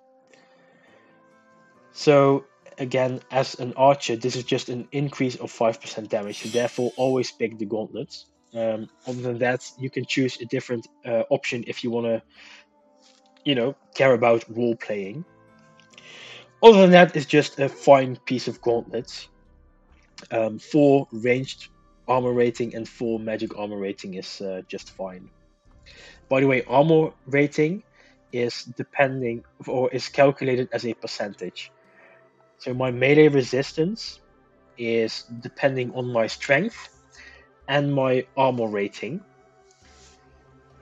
So again, as an archer, this is just an increase of 5% damage, so therefore always pick the gauntlets. Other than that, you can choose a different option if you want to, care about role playing. Other than that, it's just a fine piece of gauntlets. 4 ranged armor rating and 4 magic armor rating is just fine. By the way, armor rating is calculated as a percentage. So my melee resistance is depending on my strength and my armor rating.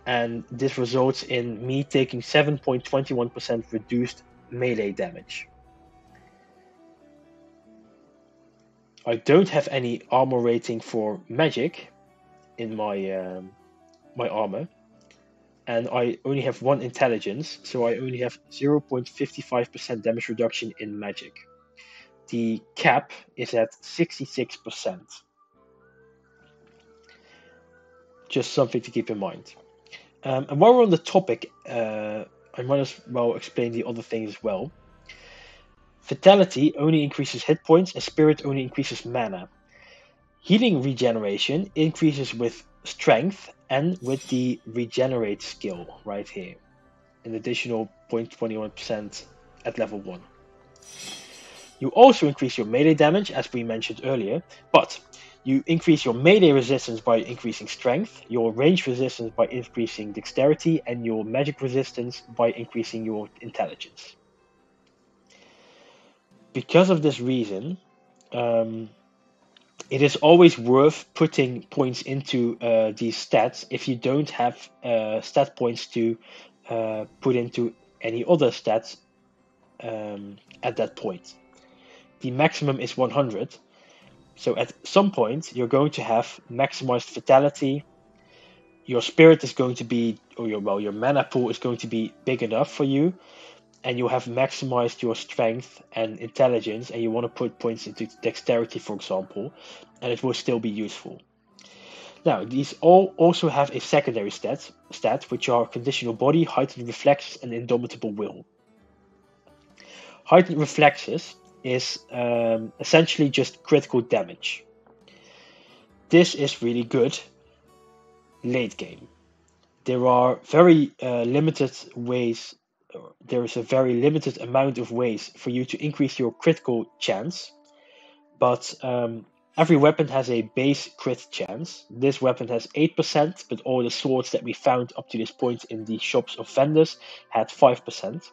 And this results in me taking 7.21% reduced melee damage. I don't have any armor rating for magic in my my armor, and I only have 1 intelligence, so I only have 0.55% damage reduction in magic. The cap is at 66%. Just something to keep in mind. And while we're on the topic, I might as well explain the other things as well. Vitality only increases hit points, and Spirit only increases mana. Healing regeneration increases with strength and with the regenerate skill right here. An additional 0.21% at level 1. You also increase your melee damage, as we mentioned earlier, but you increase your melee resistance by increasing strength, your range resistance by increasing dexterity, and your magic resistance by increasing your intelligence. Because of this reason, it is always worth putting points into these stats if you don't have stat points to put into any other stats at that point. The maximum is 100, so at some point you're going to have maximized vitality. Your spirit is going to be, or your mana pool is going to be big enough for you, and you have maximized your strength and intelligence, and you want to put points into dexterity, for example, and it will still be useful. Now, these all also have a secondary stat, which are conditional body, heightened reflexes, and indomitable will. Heightened reflexes is essentially just critical damage. This is really good late game. There are very limited ways. There is a very limited amount of ways for you to increase your critical chance, but every weapon has a base crit chance. This weapon has 8%, but all the swords that we found up to this point in the shops of vendors had 5%.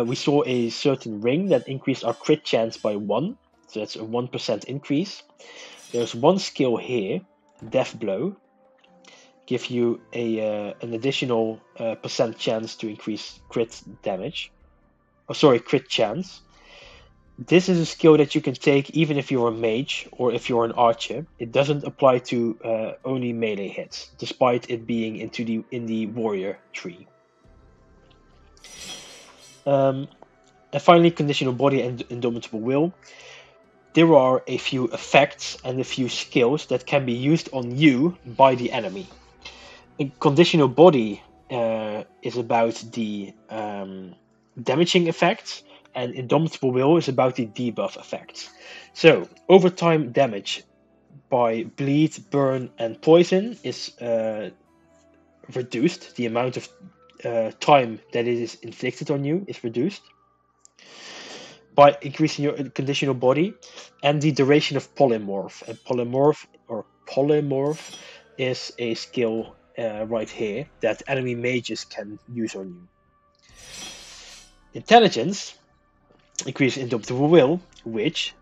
We saw a certain ring that increased our crit chance by 1, so that's a 1% increase. There's one skill here, Death Blow, give you an additional percent chance to increase crit damage. Crit chance. This is a skill that you can take even if you're a mage or if you're an archer. It doesn't apply to only melee hits, despite it being in the warrior tree. And finally, conditional body and indomitable will. There are a few effects and a few skills that can be used on you by the enemy. Conditional body is about the damaging effects, and indomitable will is about the debuff effects. So overtime damage by bleed, burn, and poison is reduced. The amount of time that it is inflicted on you is reduced by increasing your conditional body, and the duration of polymorph. And polymorph is a skill right here that enemy mages can use on you. Intelligence increases indomitable will, which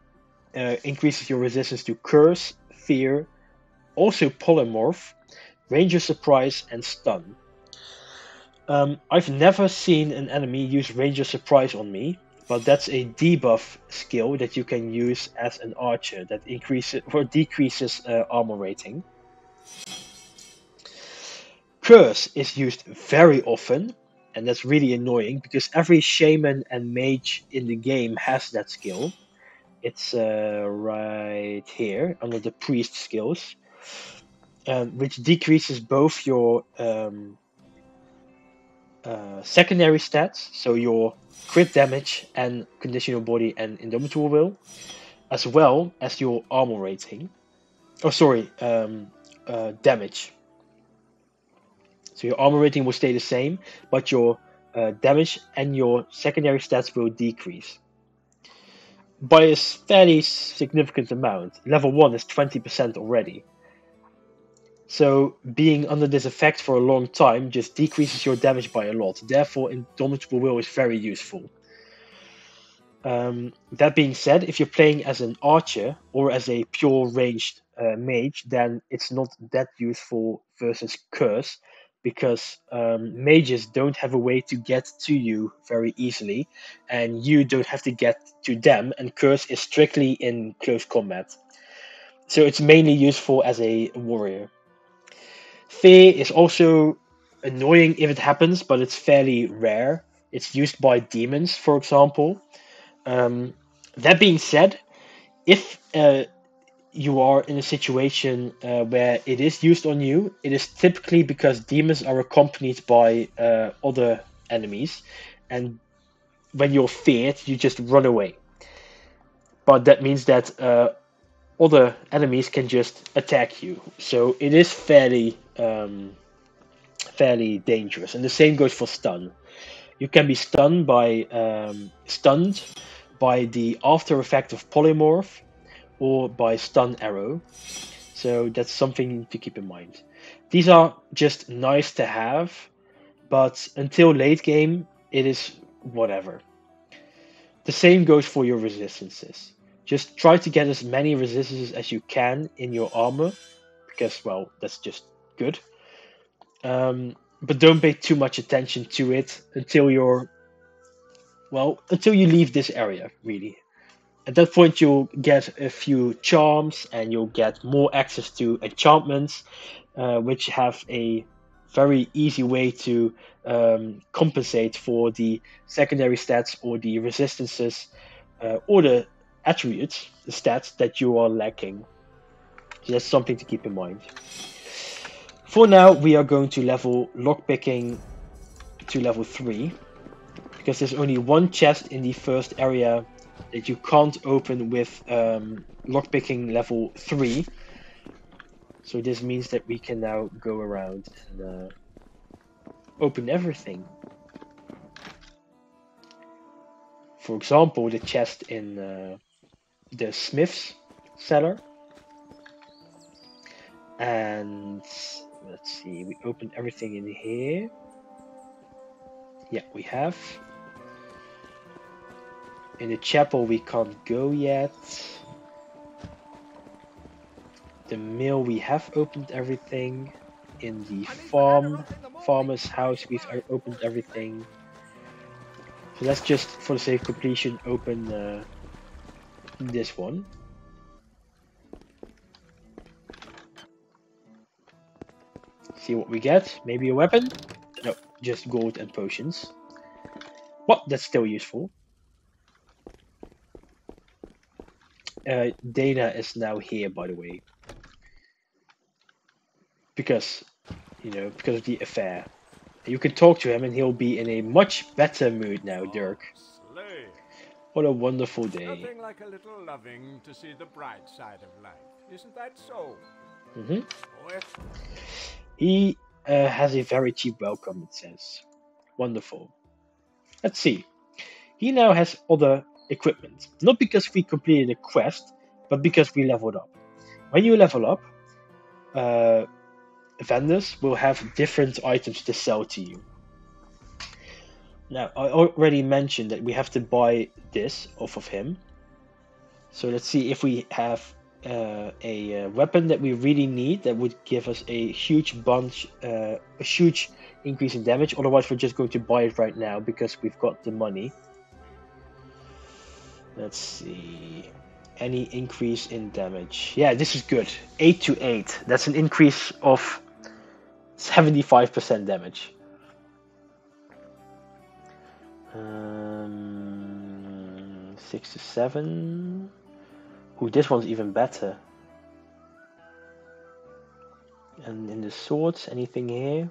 increases your resistance to curse, fear, also polymorph, range of surprise, and stun. I've never seen an enemy use range of surprise on me, but that's a debuff skill that you can use as an archer that increases or decreases armor rating. Curse is used very often, and that's really annoying because every shaman and mage in the game has that skill. It's right here under the priest skills, which decreases both your secondary stats, so your crit damage and conditional body and indomitable will, as well as your armor rating. Oh, sorry, damage. So your armor rating will stay the same, but your damage and your secondary stats will decrease by a fairly significant amount. Level 1 is 20% already. So being under this effect for a long time just decreases your damage by a lot. Therefore, Indomitable Will is very useful. That being said, if you're playing as an archer or as a pure ranged mage, then it's not that useful versus Curse, because mages don't have a way to get to you very easily, and you don't have to get to them, and Curse is strictly in close combat. So it's mainly useful as a warrior. Fear is also annoying if it happens, but it's fairly rare. It's used by demons, for example. That being said, if you are in a situation where it is used on you, it is typically because demons are accompanied by other enemies, and when you're feared, you just run away. But that means that other enemies can just attack you, so it is fairly dangerous. And the same goes for stun. You can be stunned by the after effect of polymorph, or by stun arrow. So that's something to keep in mind. These are just nice to have, but until late game, it is whatever. The same goes for your resistances. Just try to get as many resistances as you can in your armor, because, well, that's just good. But don't pay too much attention to it until you leave this area, really. At that point, you'll get a few charms, and you'll get more access to enchantments, which have a very easy way to compensate for the secondary stats or the resistances or the attributes, the stats that you are lacking. So that's something to keep in mind. For now, we are going to level lockpicking to level 3, because there's only one chest in the first area that you can't open with lockpicking level 3. So this means that we can now go around and open everything. For example, the chest in the smith's cellar. And let's see, we opened everything in here. Yeah, we have. In the chapel we can't go yet. The mill, we have opened everything. In the farmer's house, we've opened everything. So let's just, for the sake of completion, open this one. See what we get. Maybe a weapon? No, just gold and potions. Well, that's still useful. Dana is now here, by the way. Because of the affair. You can talk to him and he'll be in a much better mood now, Dirk. Slay. What a wonderful day. Nothing like a little loving to see the bright side of life. Isn't that so? Mm-hmm. He has a very cheap welcome, it says. Wonderful. Let's see. He now has other equipment. Not because we completed a quest, but because we leveled up. When you level up, vendors will have different items to sell to you. Now, I already mentioned that we have to buy this off of him. So let's see if we have a weapon that we really need that would give us a huge increase in damage. Otherwise, we're just going to buy it right now because we've got the money. Let's see. Any increase in damage? Yeah, this is good. 8 to 8. That's an increase of 75% damage. 6 to 7. Ooh, this one's even better. And in the swords, anything here?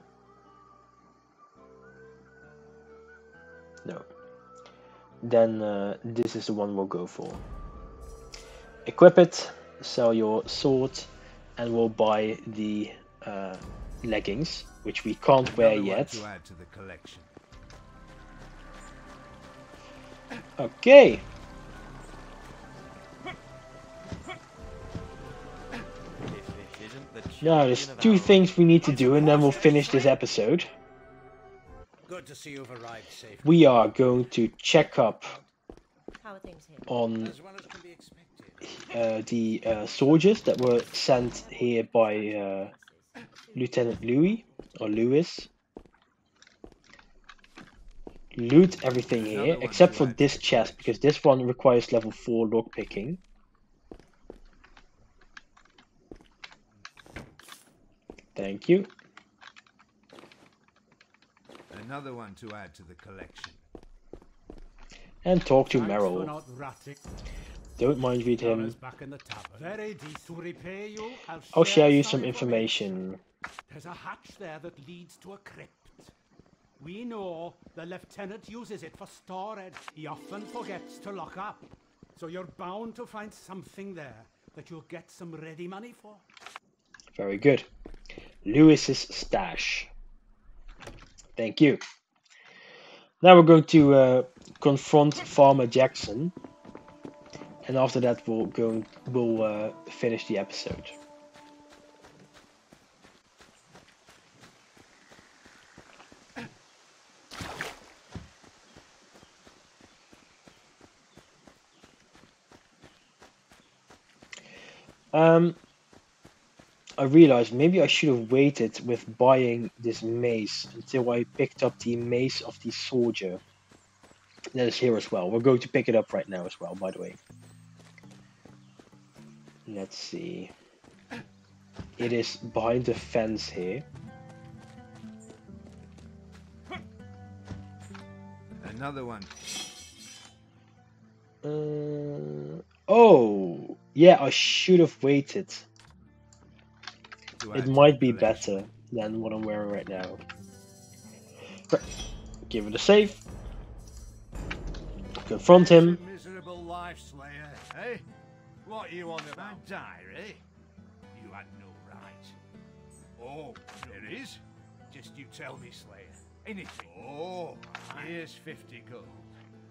No. Then this is the one we'll go for. Equip it, sell your sword, and we'll buy the leggings, which we can't wear yet. To add to the collection. Okay. Now there's 2 things we need to do, and then we'll finish this episode. Good to see you've arrived safe. We are going to check up How are things here? on As well as can be expected. the soldiers that were sent here by Lieutenant Louis or Lewis. Loot everything here except for this chest, because this one requires level 4 lockpicking. Thank you. Another one to add to the collection. And talk to Merrill. Don't mind read him. I'll share you some information. There's a hatch there that leads to a crypt. We know the lieutenant uses it for storage. He often forgets to lock up. So you're bound to find something there that you'll get some ready money for. Very good. Lewis's stash. Thank you. Now we're going to confront Farmer Jackson, and after that we'll finish the episode. I realized maybe I should have waited with buying this mace until I picked up the mace of the soldier. That is here as well. We're going to pick it up right now as well, by the way. Let's see. It is behind the fence here. Another one. Oh, yeah, I should have waited. It might be better than what I'm wearing right now. Give it a save. Confront him. Miserable life, Slayer, eh? What you on about, diary? You had no right. Oh, there is? Just you tell me, Slayer. Anything. Oh, here's 50 gold.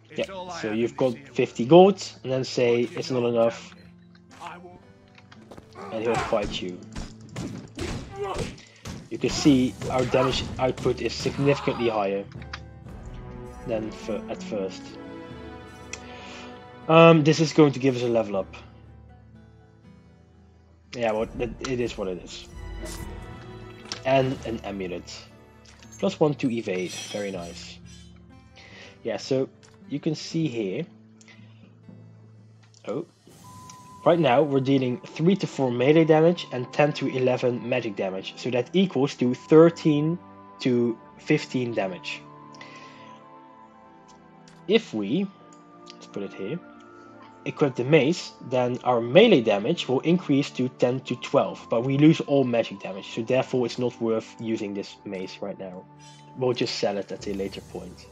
It's all Yeah, I so have you've in got this here 50 gold, and then say it's not enough, I won't. and he'll fight you. You can see our damage output is significantly higher than at first. This is going to give us a level up. Yeah, well, it is what it is. And an amulet. +1 to evade. Very nice. Yeah, so you can see here. Oh. Right now, we're dealing 3 to 4 melee damage and 10 to 11 magic damage. So that equals to 13 to 15 damage. If we, let's put it here, equip the mace, then our melee damage will increase to 10 to 12. But we lose all magic damage, so therefore it's not worth using this mace right now. We'll just sell it at a later point.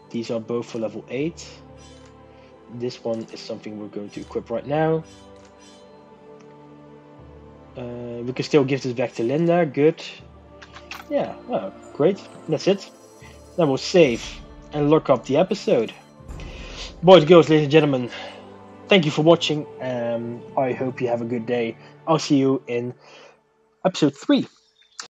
These are both for level 8. This one is something we're going to equip right now. We can still give this back to Linda. Good. Yeah, oh, great. That's it. Then we'll save and look up the episode. Boys and girls, ladies and gentlemen, thank you for watching. I hope you have a good day. I'll see you in episode 3.